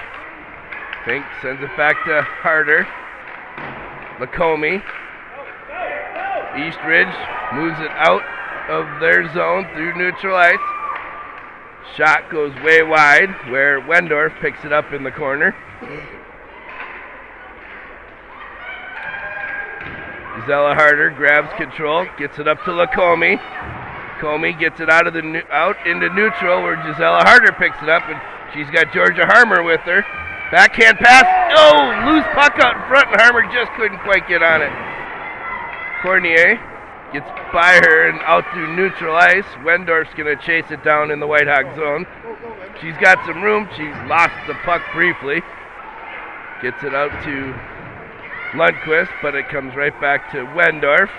Fink sends it back to Harder. Lacombe. Eastridge moves it out of their zone through neutral ice. Shot goes way wide where Wendorf picks it up in the corner. Gisela Harder grabs control, gets it up to Lacombe. Comey gets it out into neutral where Gisela Harder picks it up, and she's got Georgia Harmer with her. Backhand pass. Oh, loose puck out in front, and Harmer just couldn't quite get on it. Cornier gets by her and out through neutral ice. Wendorf's going to chase it down in the Whitehawk zone. She's got some room. She lost the puck briefly. Gets it out to Lundqvist, but it comes right back to Wendorf.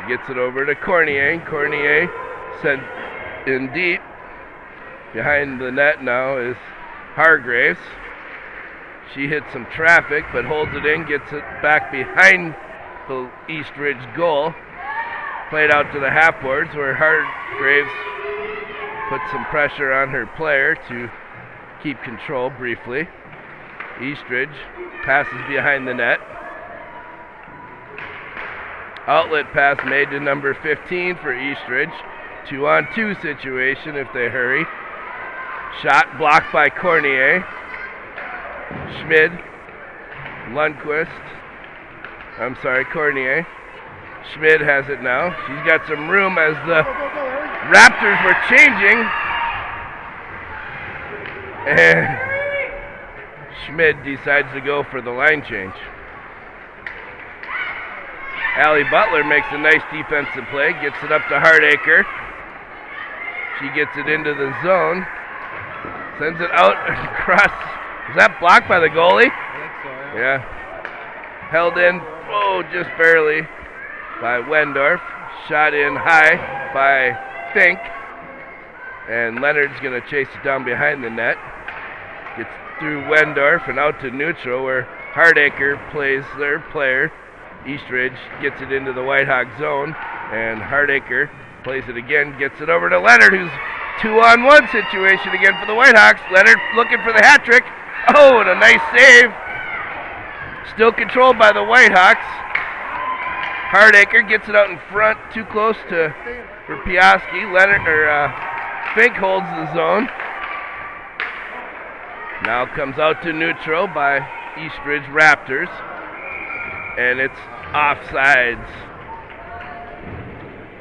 Gets it over to Cornier. Cornier sent in deep. Behind the net now is Hargraves. She hits some traffic, but holds it in, gets it back behind the Eastridge goal. Played out to the half boards where Hargraves put some pressure on her player to keep control briefly. Eastridge passes behind the net. Outlet pass made to number 15 for Eastridge. 2-on-2 situation if they hurry. Shot blocked by Cornier. Schmid. Lundqvist. Cornier. Schmid has it now. She's got some room as the Raptors were changing. And Schmid decides to go for the line change. Allie Butler makes a nice defensive play, gets it up to Hardacre. She gets it into the zone, sends it out across. Is that blocked by the goalie? I think so, Yeah. Held in, just barely by Wendorf. Shot in high by Fink. And Leonard's going to chase it down behind the net. Gets through Wendorf and out to neutral where Hardacre plays their player. Eastridge gets it into the Whitehawk zone, and Hardacre plays it again, gets it over to Leonard, who's 2-on-1 situation again for the Whitehawks. Leonard looking for the hat trick. Oh, and a nice save. Still controlled by the Whitehawks. Hardacre gets it out in front, too close for Piaski. Fink holds the zone. Now comes out to neutral by Eastridge Raptors. And it's offsides.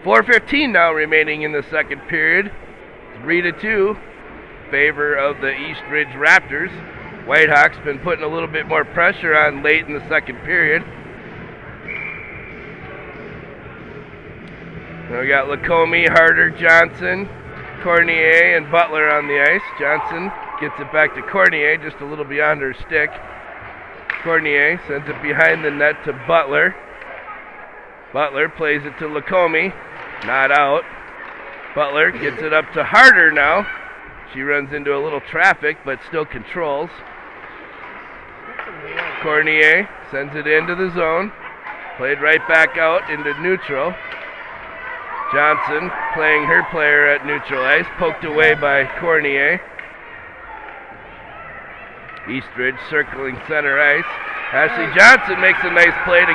4:15 now remaining in the second period. 3-2 favor of the Eastridge Raptors. Whitehawks been putting a little bit more pressure on late in the second period. Now we got Lacombe, Harder, Johnson, Cornier, and Butler on the ice. Johnson gets it back to Cornier, just a little beyond her stick. Cornier sends it behind the net to Butler. Butler plays it to Lacombe. Not out. Butler gets it up to Harder now. She runs into a little traffic, but still controls. Cornier sends it into the zone. Played right back out into neutral. Johnson playing her player at neutral ice. Poked away by Cornier. Eastridge circling center ice. Ashley Johnson makes a nice play to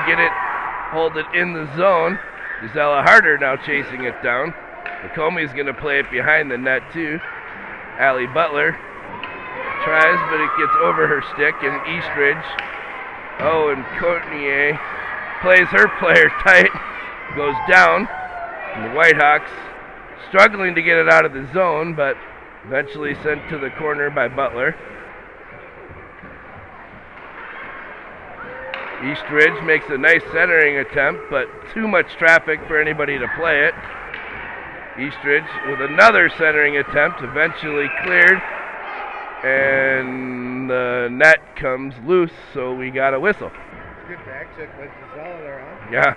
hold it in the zone. Gisela Harder now chasing it down. Lacombe's going to play it behind the net too. Allie Butler tries, but it gets over her stick, and Eastridge. And Cornier plays her player tight. Goes down. And the Whitehawks struggling to get it out of the zone, but eventually sent to the corner by Butler. Eastridge makes a nice centering attempt, but too much traffic for anybody to play it. Eastridge with another centering attempt, eventually cleared, and the net comes loose, so we got a whistle. Good back check by Gisela there, huh? Yeah.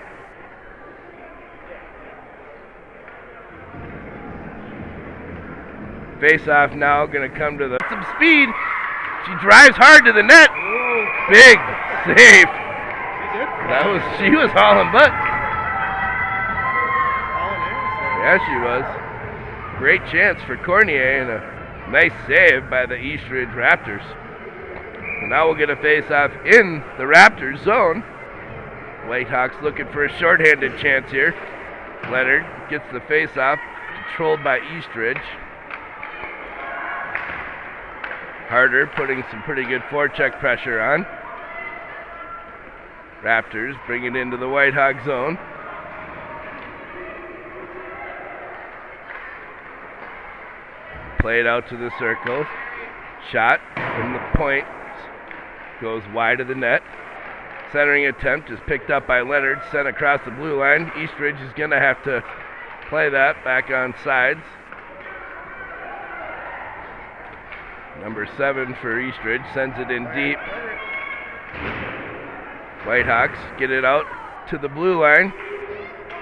Face-off now, going to come to some speed. She drives hard to the net. Whoa. Big save. She was hauling butt. Yeah, she was. Great chance for Cornier and a nice save by the Eastridge Raptors. So now we'll get a face-off in the Raptors zone. Whitehawks looking for a shorthanded chance here. Leonard gets the face-off, controlled by Eastridge. Harder putting some pretty good forecheck pressure on. Raptors bring it into the Whitehawk zone. Played out to the circle. Shot from the point goes wide of the net. Centering attempt is picked up by Leonard, sent across the blue line. Eastridge is going to have to play that back on sides. Number 7 for Eastridge sends it in deep. Whitehawks get it out to the blue line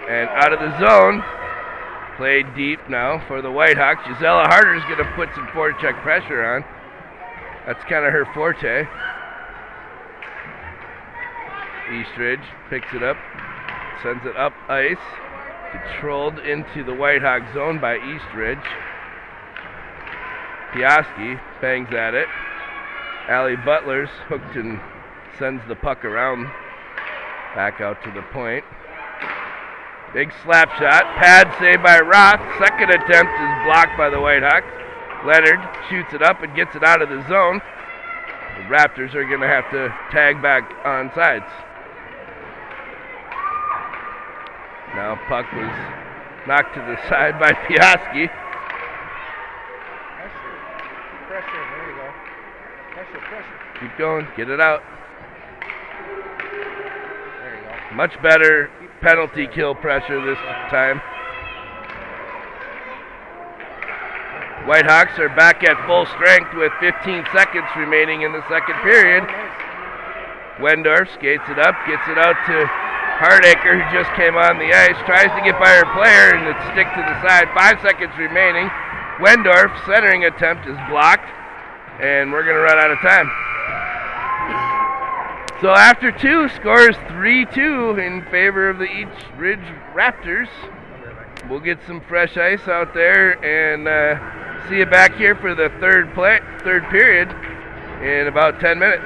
and out of the zone. Played deep now for the Whitehawks. Gisela Harder is going to put some forecheck pressure on. That's kind of her forte. Eastridge picks it up, sends it up ice. Controlled into the Whitehawk zone by Eastridge. Piaski bangs at it. Allie Butler's hooked and sends the puck around back out to the point. Big slap shot. Pad saved by Roth. Second attempt is blocked by the Whitehawks. Leonard shoots it up and gets it out of the zone. The Raptors are going to have to tag back on sides. Now puck was knocked to the side by Piaski. Pressure, there you go. Pressure. Keep going, get it out. There you go. Much better penalty kill pressure this time. Whitehawks are back at full strength with 15 seconds remaining in the second period. Wendorf skates it up, gets it out to Hardacre, who just came on the ice, tries to get by her player, and it's stick to the side. 5 seconds remaining. Wendorf centering attempt is blocked, and we're going to run out of time. So after 2, scores 3-2 in favor of the East Ridge Raptors. We'll get some fresh ice out there and see you back here for the third period in about 10 minutes.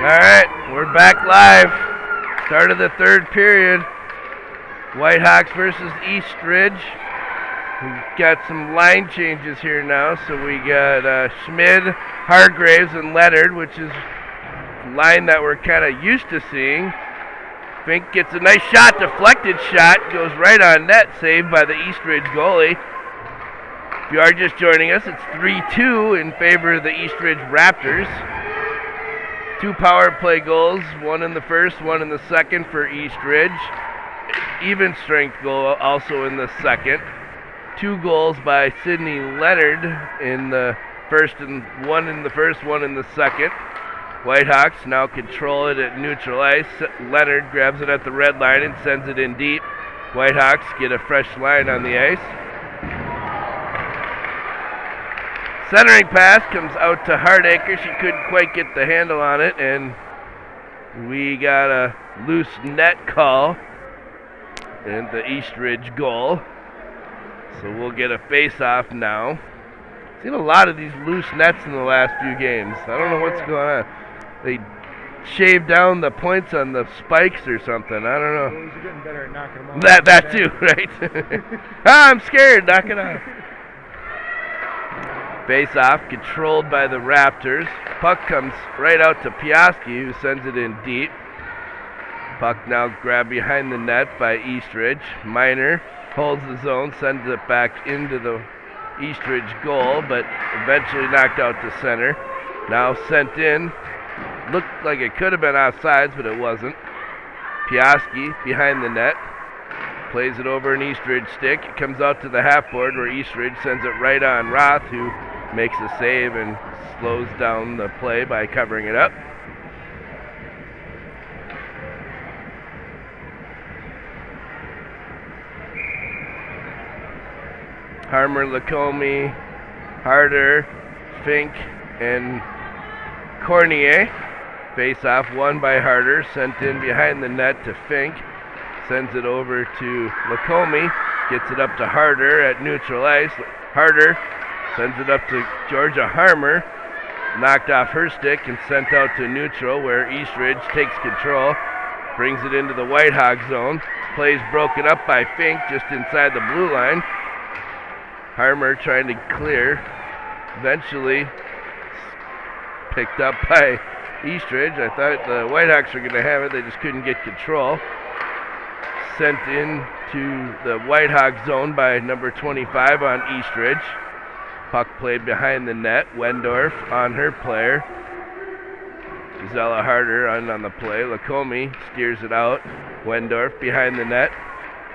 Alright, we're back live. Start of the third period. Whitehawks versus Eastridge. We've got some line changes here now. So we got Schmid, Hargraves, and Leonard, which is a line that we're kind of used to seeing. Fink gets a nice shot, deflected shot, goes right on net, saved by the Eastridge goalie. If you are just joining us, it's 3-2 in favor of the Eastridge Raptors. 2 power play goals, one in the first, one in the second for Eastridge. Even strength goal also in the second. 2 goals by Sidney Leonard in the first, and one in the first, one in the second. Whitehawks now control it at neutral ice. Leonard grabs it at the red line and sends it in deep. Whitehawks get a fresh line on the ice. Centering pass comes out to Hardacre. She couldn't quite get the handle on it, and we got a loose net call and the Eastridge goal. So we'll get a face-off now. Seen a lot of these loose nets in the last few games. I don't know what's going on. They shaved down the points on the spikes or something. I don't know. You're getting better at knocking them off. That too, right? I'm scared. Knock it off. Face-off controlled by the Raptors. Puck comes right out to Piaski, who sends it in deep. Puck now grabbed behind the net by Eastridge. Miner holds the zone, sends it back into the Eastridge goal, but eventually knocked out to center. Now sent in. Looked like it could have been offsides, but it wasn't. Piaski behind the net. Plays it over an Eastridge stick. It comes out to the half board where Eastridge sends it right on Roth, who makes a save and slows down the play by covering it up. Harmer, Lacombe, Harder, Fink, and Cornier. Face-off won by Harder, sent in behind the net to Fink. Sends it over to Lacombe, gets it up to Harder at neutral ice. Harder sends it up to Georgia Harmer, knocked off her stick and sent out to neutral, where Eastridge takes control, brings it into the Whitehawk zone. Plays broken up by Fink just inside the blue line. Harmer trying to clear, eventually picked up by Eastridge. I thought the Whitehawks were going to have it, they just couldn't get control. Sent in to the Whitehawk zone by number 25 on Eastridge. Puck played behind the net. Wendorf on her player. Gisela Harder on the play. Lacombe steers it out. Wendorf behind the net.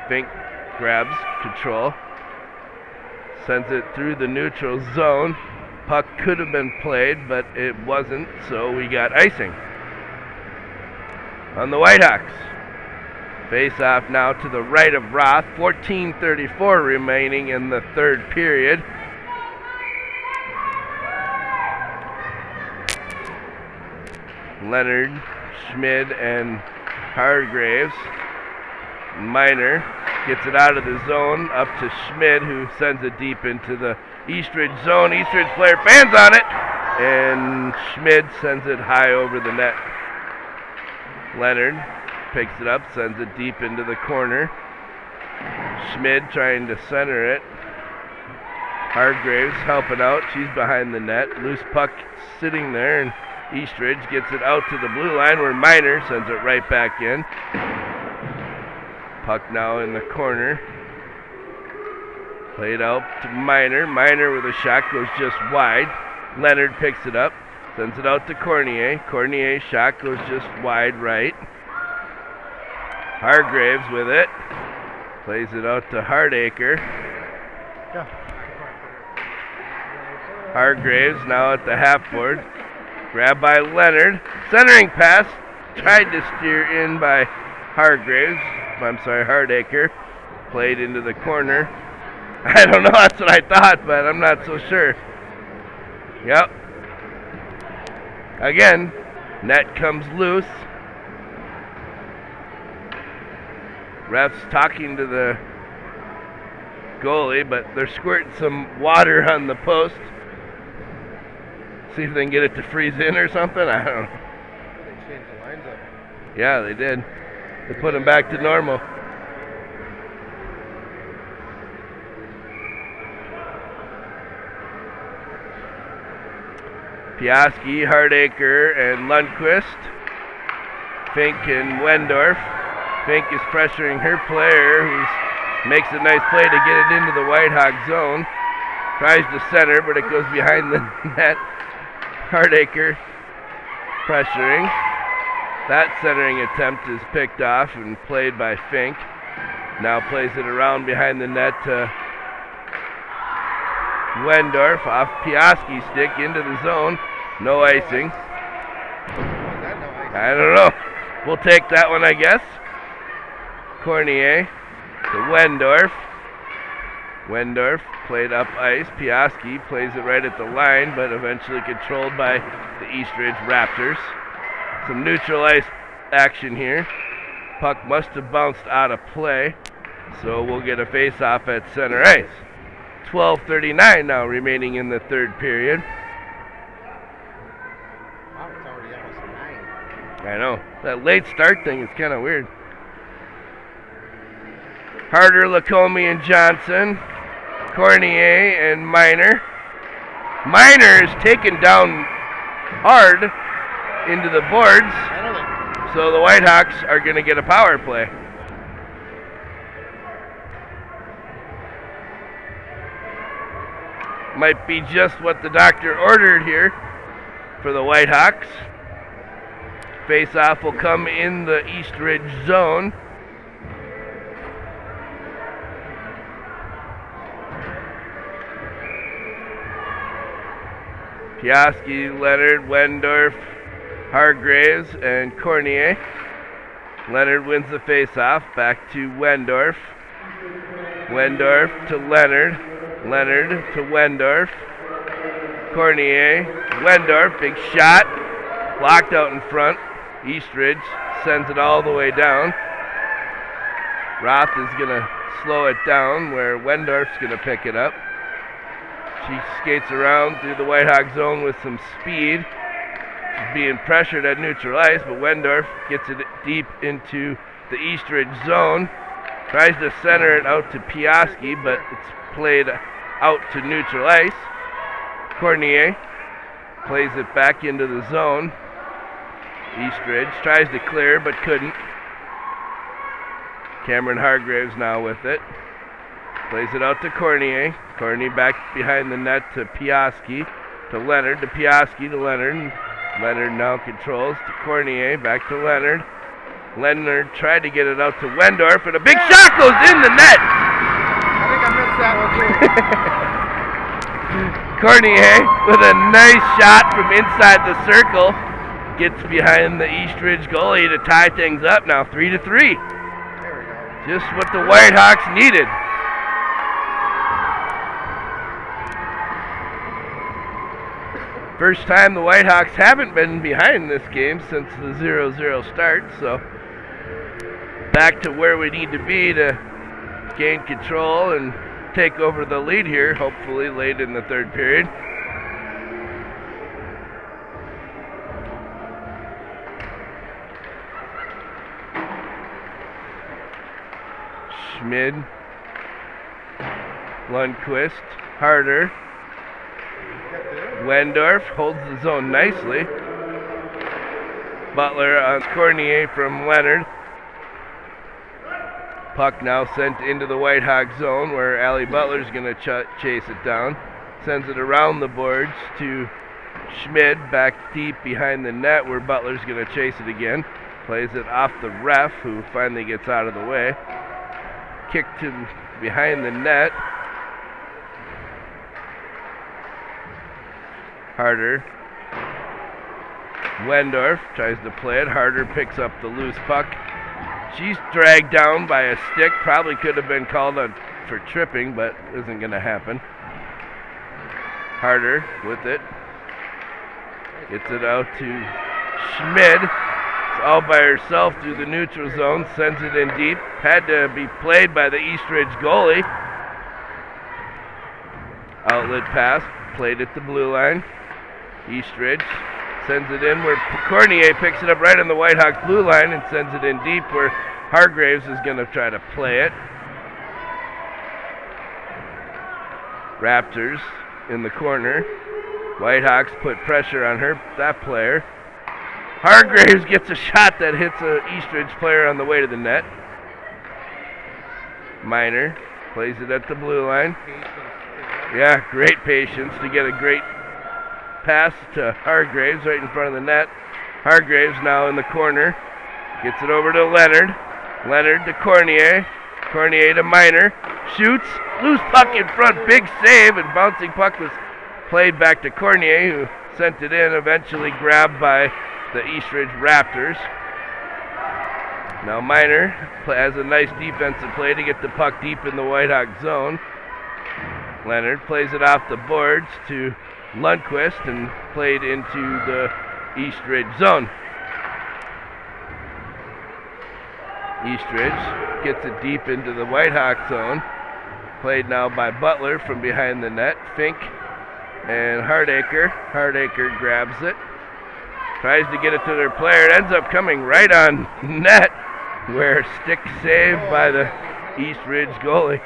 Fink grabs control. Sends it through the neutral zone. Puck could have been played, but it wasn't, so we got icing on the Whitehawks. Face-off now to the right of Roth. 14:34 remaining in the third period. Leonard, Schmid, and Hargraves. Miner gets it out of the zone up to Schmid, who sends it deep into the Eastridge zone. Eastridge player fans on it, and Schmid sends it high over the net. Leonard picks it up, sends it deep into the corner. Schmid trying to center it. Hargraves helping out. She's behind the net. Loose puck sitting there, and Eastridge gets it out to the blue line where Miner sends it right back in. Puck now in the corner. Played out to Miner. Miner with a shot goes just wide. Leonard picks it up. Sends it out to Cornier. Cornier's shot goes just wide right. Hargraves with it. Plays it out to Hardacre. Hargraves now at the half board. Grabbed by Leonard. Centering pass. Tried to steer in by Hardacre. Played into the corner. I don't know, that's what I thought, but I'm not so sure. Yep. Again, net comes loose. Refs talking to the goalie, but they're squirting some water on the post. See if they can get it to freeze in or something. I don't know. changed the lines up. Yeah, they did. They put him back to normal. Piaski, Hardacre, and Lundquist. Fink and Wendorf. Fink is pressuring her player, who makes a nice play to get it into the Whitehawk zone. Tries to center, but it goes behind the net. Hardacre pressuring. That centering attempt is picked off and played by Fink. Now plays it around behind the net to Wendorf off Piaski's stick into the zone. No icing. I don't know. We'll take that one, I guess. Cornier to Wendorf. Wendorf played up ice. Piaski plays it right at the line, but eventually controlled by the Eastridge Raptors. Some neutral ice action here. Puck must have bounced out of play, so we'll get a face-off at center ice. 12:39 now remaining in the third period. Wow, it's already almost 9. I know. That late start thing is kind of weird. Harder, Lacombe, and Johnson. Cornier and Miner. Miner is taken down hard into the boards, so the Whitehawks are going to get a power play. Might be just what the doctor ordered here for the Whitehawks. Face-off will come in the Eastridge zone. Piaski, Leonard, Wendorf, Hargraves, and Cornier. Leonard wins the face-off. Back to Wendorf. Wendorf to Leonard. Leonard to Wendorf. Cornier. Wendorf, big shot. Blocked out in front. Eastridge sends it all the way down. Roth is going to slow it down where Wendorf's going to pick it up. She skates around through the Whitehawk zone with some speed. She's being pressured at neutral ice, but Wendorf gets it deep into the Eastridge zone. Tries to center it out to Piaski, but it's played out to neutral ice. Cornier plays it back into the zone. Eastridge tries to clear, but couldn't. Cameron Hargraves now with it. Plays it out to Cornier. Cornier back behind the net to Piaski. To Leonard, to Piaski, to Leonard. Leonard now controls to Cornier, back to Leonard. Leonard tried to get it out to Wendorf, and a big shot goes in the net! I think I missed that one too. Cornier with a nice shot from inside the circle. Gets behind the Eastridge goalie to tie things up now, 3-3. There we go. Just what the Whitehawks needed. First time the Whitehawks haven't been behind this game since the 0-0 start, so back to where we need to be to gain control and take over the lead here, hopefully late in the third period. Schmid, Lundquist, Harder. Wendorf holds the zone nicely. Butler on Cornier from Leonard. Puck now sent into the Whitehawk zone where Allie Butler's going to chase it down. Sends it around the boards to Schmid back deep behind the net where Butler's going to chase it again. Plays it off the ref who finally gets out of the way. Kick to behind the net. Harder. Wendorf tries to play it. Harder picks up the loose puck. She's dragged down by a stick. Probably could have been called on for tripping, but isn't going to happen. Harder with it. Gets it out to Schmid. It's all by herself through the neutral zone. Sends it in deep. Had to be played by the Eastridge goalie. Outlet pass. Played at the blue line. Eastridge Sends it in where Cornier picks it up right on the Whitehawks blue line and sends it in deep where Hargraves is going to try to play it. Raptors in the corner. Whitehawks put pressure on that player. Hargraves gets a shot that hits a Eastridge player on the way to the net. Minor plays it at the blue line. Yeah, great patience to get a great pass to Hargraves right in front of the net. Hargraves now in the corner. Gets it over to Leonard. Leonard to Cornier. Cornier to Minor. Shoots. Loose puck in front. Big save, and bouncing puck was played back to Cornier, who sent it in, eventually grabbed by the Eastridge Raptors. Now Minor has a nice defensive play to get the puck deep in the Whitehawk zone. Leonard plays it off the boards to Lundqvist and played into the Eastridge zone. Eastridge gets it deep into the Whitehawk zone. Played now by Butler from behind the net. Fink and Hardacre. Hardacre grabs it. Tries to get it to their player. It ends up coming right on net, where stick saved by the Eastridge goalie.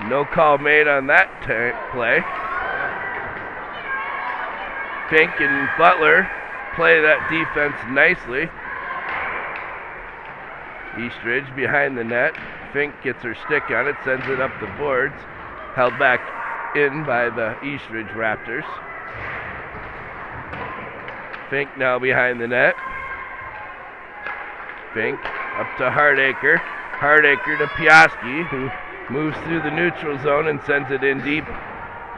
No call made on that play. Fink and Butler play that defense nicely. Eastridge behind the net. Fink gets her stick on it, sends it up the boards. Held back in by the Eastridge Raptors. Fink now behind the net. Fink up to Hardacre. Hardacre to Piaski, who moves through the neutral zone and sends it in deep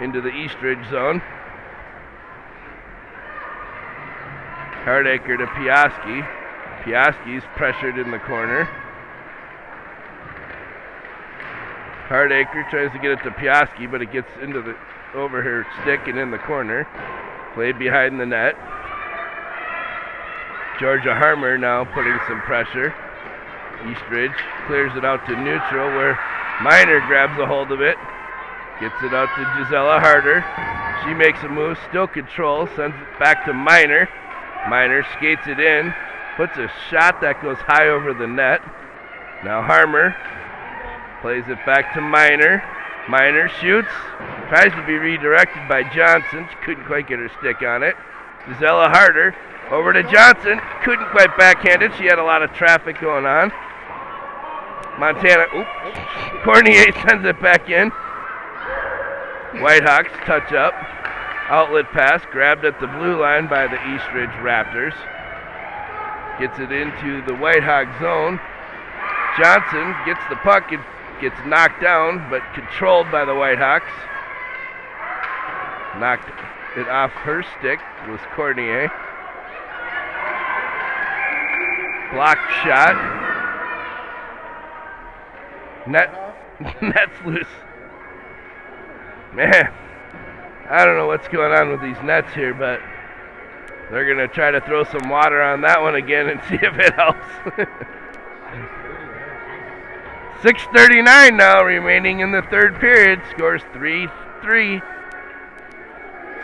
into the Eastridge zone. Hardacre to Piaski. Piaski's pressured in the corner. Hardacre tries to get it to Piaski, but it gets over her stick and in the corner. Played behind the net. Georgia Harmer now putting some pressure. Eastridge clears it out to neutral, where Minor grabs a hold of it. Gets it out to Gisela Harder. She makes a move, still control, sends it back to Minor. Minor skates it in, puts a shot that goes high over the net. Now Harmer plays it back to Minor. Minor shoots, tries to be redirected by Johnson. She couldn't quite get her stick on it. Gisela Harder over to Johnson, couldn't quite backhand it. She had a lot of traffic going on. Montana, Cornier sends it back in. Whitehawks touch up. Outlet pass, grabbed at the blue line by the Eastridge Raptors. Gets it into the Whitehawk zone. Johnson gets the puck, it gets knocked down, but controlled by the Whitehawks. Knocked it off her stick was Cornier. Blocked shot. Net's loose. Man, I don't know what's going on with these nets here, but they're going to try to throw some water on that one again and see if it helps. 6:39 now remaining in the third period. Scores 3-3.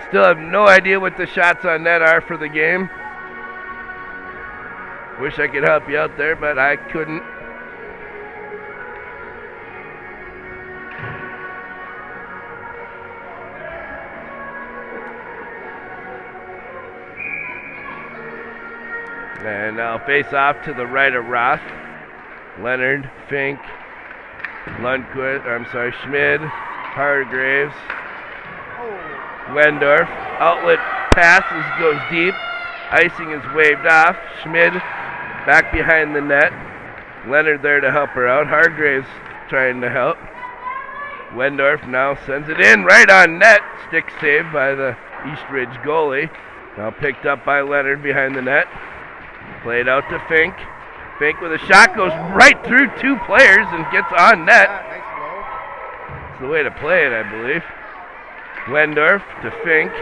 Still have no idea what the shots on net are for the game. Wish I could help you out there, but I couldn't. And now face off to the right of Roth. Leonard, Fink, Schmid, Hargraves, Wendorf. Outlet passes, goes deep. Icing is waved off. Schmid back behind the net. Leonard there to help her out. Hargraves trying to help. Wendorf now sends it in right on net. Stick saved by the Eastridge goalie. Now picked up by Leonard behind the net. Played out to Fink. Fink with a shot goes right through two players and gets on net. That's the way to play it, I believe. Wendorf to Fink.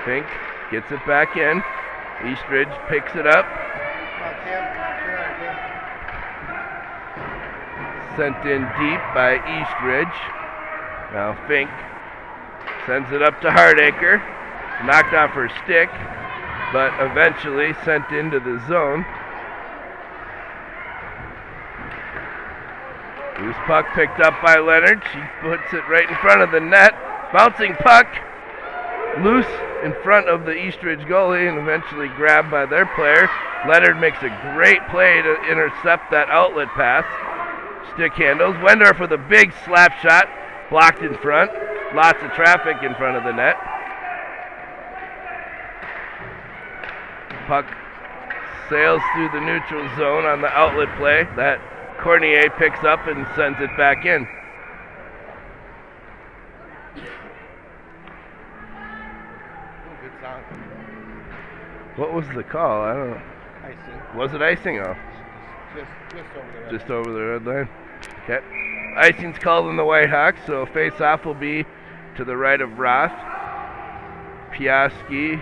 Fink gets it back in. Eastridge picks it up. Sent in deep by Eastridge. Now Fink sends it up to Hardacre. Knocked off her stick. but eventually sent into the zone. Loose puck picked up by Leonard. She puts it right in front of the net. Bouncing puck loose in front of the Eastridge goalie and eventually grabbed by their player. Leonard makes a great play to intercept that outlet pass. Stick handles. Wendorf with a big slap shot. Blocked in front. Lots of traffic in front of the net. Puck sails through the neutral zone on the outlet play. That Cornier picks up and sends it back in. Good song. What was the call? I don't know. Icing. Was it icing? Oh, Just over the red. just over the red line. Okay. Icing's called in the Whitehawks, so face-off will be to the right of Roth. Piaski,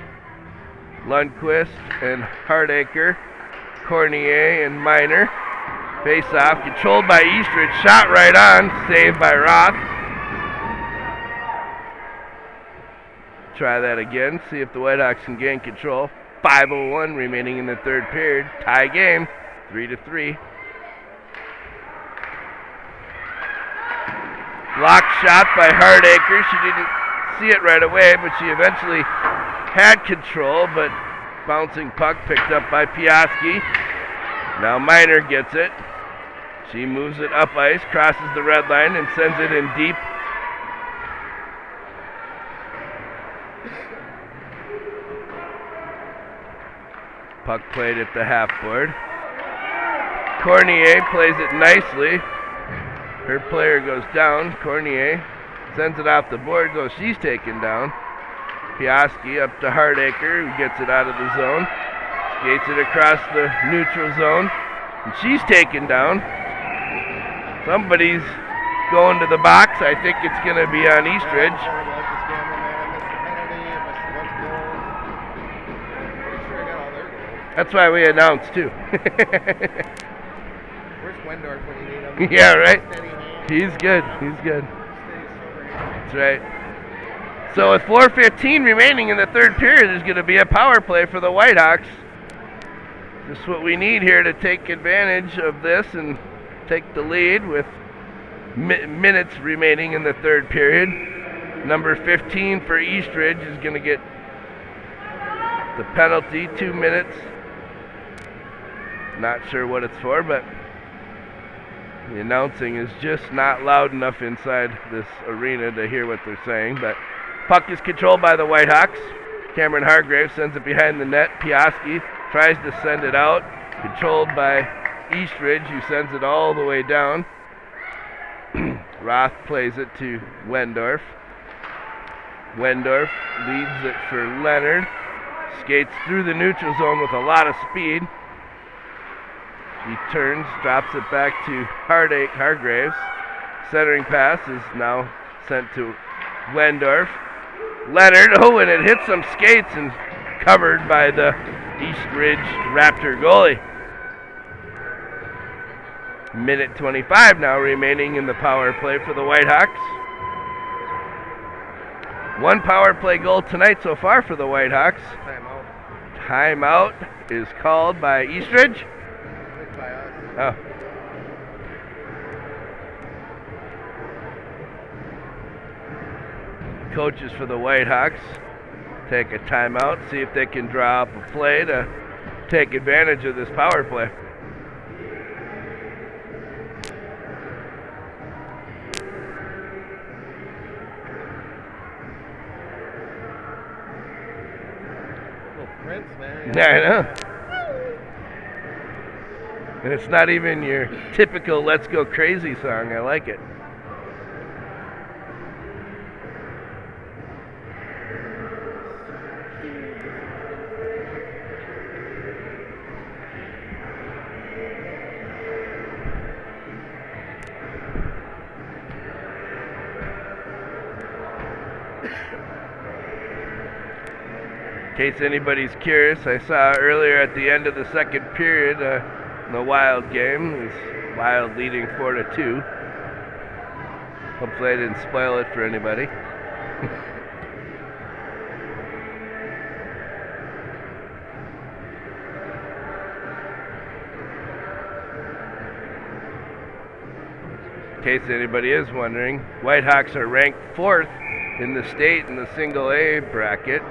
Lundquist, and Hardacre, Cornier, and Miner. Face-off, controlled by Eastridge, shot right on, saved by Roth. Try that again, see if the Whitehawks can gain control. 5:01 remaining in the third period. Tie game, 3-3. Blocked shot by Hardacre. She didn't see it right away, but she eventually had control, but bouncing puck picked up by Piaski. Now Miner gets it. She moves it up ice, crosses the red line, and sends it in deep. Puck played at the half board. Cornier plays it nicely. Her player goes down. Cornier sends it off the board, though she's taken down. Piaski up to Hardacre, who gets it out of the zone. Skates it across the neutral zone, and she's taken down. Somebody's going to the box. I think it's going to be on Eastridge. That's why we announced, too. Where's Wendorf when you need him? Yeah, right? Steady hand. He's good. He's good. Steady sober. That's right. So with 4:15 remaining in the third period, there's going to be a power play for the Whitehawks. Just what we need here to take advantage of this and take the lead with minutes remaining in the third period. Number 15 for Eastridge is going to get the penalty, 2 minutes. Not sure what it's for, but the announcing is just not loud enough inside this arena to hear what they're saying. But puck is controlled by the Whitehawks. Cameron Hargrave sends it behind the net. Piaski tries to send it out. Controlled by Eastridge, who sends it all the way down. Roth plays it to Wendorf. Wendorf leads it for Leonard. Skates through the neutral zone with a lot of speed. He turns, drops it back to Hargraves. Centering pass is now sent to Wendorf. Leonard, oh, and it hits some skates and covered by the Eastridge Raptor goalie. Minute 25 now remaining in the power play for the Whitehawks. One power play goal tonight so far for the Whitehawks. Timeout is called by Eastridge. By us. Oh. Coaches for the Whitehawks take a timeout, see if they can draw up a play to take advantage of this power play. Prince, man. Yeah, I know. And it's not even your typical Let's Go Crazy song. I like it. In case anybody's curious, I saw earlier at the end of the second period the Wild game. It was Wild leading 4-2. Hopefully I didn't spoil it for anybody. case anybody is wondering. Whitehawks are ranked 4th in the state in the single A bracket.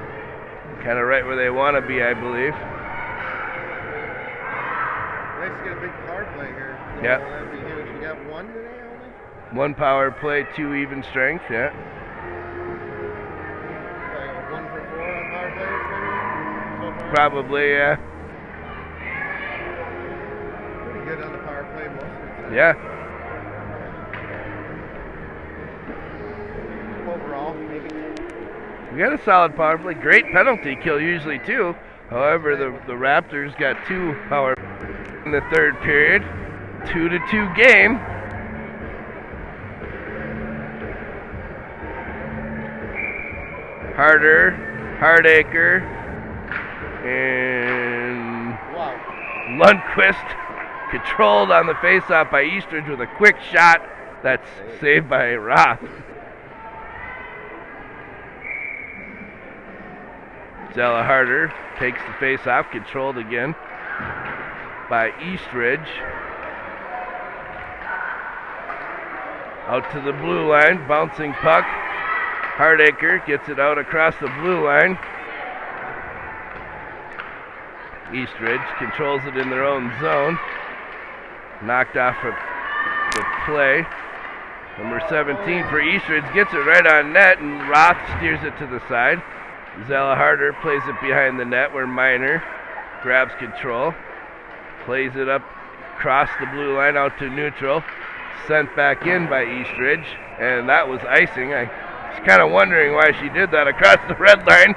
Kind of right where they want to be, I believe. Nice to get a big power play here. Yeah. That'd be huge. We got one today only? 1 power play, 2 even strength, yeah. Like 1 for 4 on power plays, maybe? So far? Probably, yeah. Pretty good on the power play most of the time. Yeah. Overall, maybe. We got a solid power play. Great penalty kill usually too. However, the Raptors got 2 power in the third period. 2-2 game. Hardaker, and Lundquist controlled on the faceoff by Eastridge with a quick shot that's saved by Roth. Zella Harder takes the face-off, controlled again by Eastridge. Out to the blue line, bouncing puck. Hardaker gets it out across the blue line. Eastridge controls it in their own zone. Knocked off of the play. Number 17 for Eastridge gets it right on net, and Roth steers it to the side. Zella Harder plays it behind the net where Miner grabs control. Plays it up across the blue line out to neutral. Sent back in by Eastridge, and that was icing. I was kind of wondering why she did that across the red line.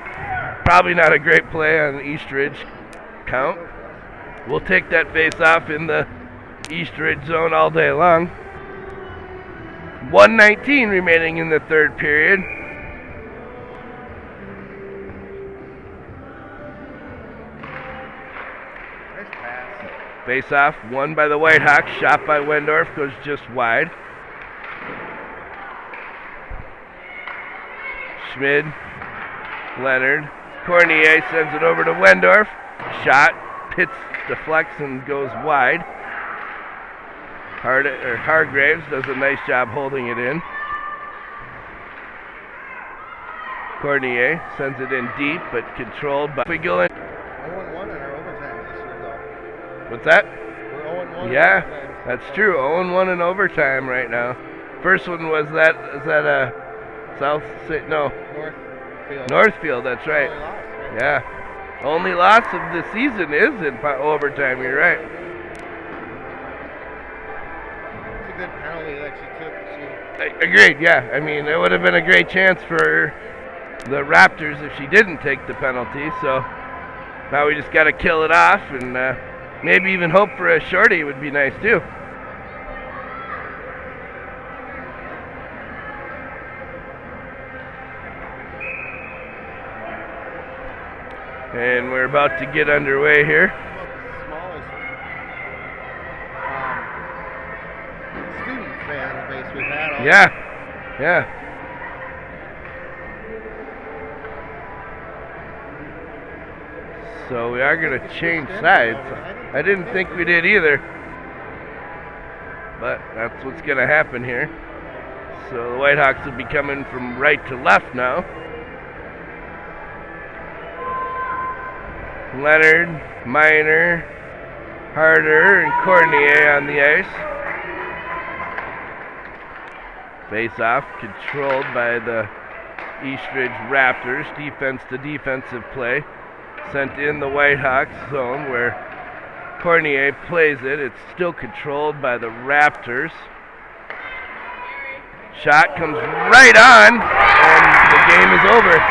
Probably not a great play on Eastridge count. We'll take that face off in the Eastridge zone all day long. 1:19 remaining in the third period. Face off, won by the Whitehawks, shot by Wendorf, goes just wide. Schmid, Leonard, Cornier sends it over to Wendorf. Shot, hits, deflects, and goes wide. Hargraves does a nice job holding it in. Cornier sends it in deep, but controlled by Figulin. 0-1 in our overtime this year, though. What's that? We're 0-1. Yeah, that's true. 0-1 in overtime right now. First one was that, is that a South, no. Northfield. Northfield, that's right. Yeah. Only loss of the season is in overtime, you're right. It's a good penalty that she took. Agreed, yeah. I mean, it would have been a great chance for the Raptors if she didn't take the penalty, so now we just got to kill it off and maybe even hope for a shorty would be nice too. And we're about to get underway here. Smallest student fan base we've had all Yeah. So we are going to change sides. I didn't think we did either. But that's what's going to happen here. So the Whitehawks will be coming from right to left now. Leonard, Miner, Harder, and Cornier on the ice. Face off, controlled by the Eastridge Raptors. Defense to defensive play. Sent in the Whitehawks zone where Cornier plays it. It's still controlled by the Raptors. Shot comes right on, and the game is over.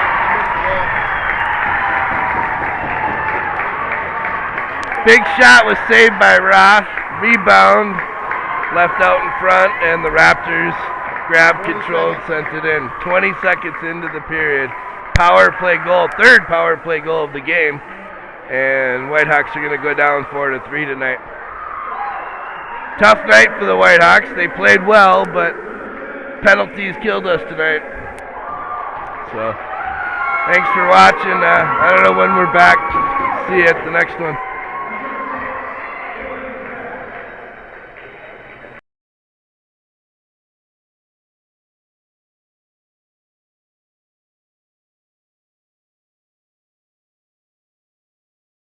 Big shot was saved by Roth. Rebound left out in front, and the Raptors grabbed control and sent it in. 20 seconds into the period. Power play goal, third power play goal of the game. And Whitehawks are going to go down 4-3 tonight. Tough night for the Whitehawks. They played well, but penalties killed us tonight. So, thanks for watching. I don't know when we're back. See you at the next one.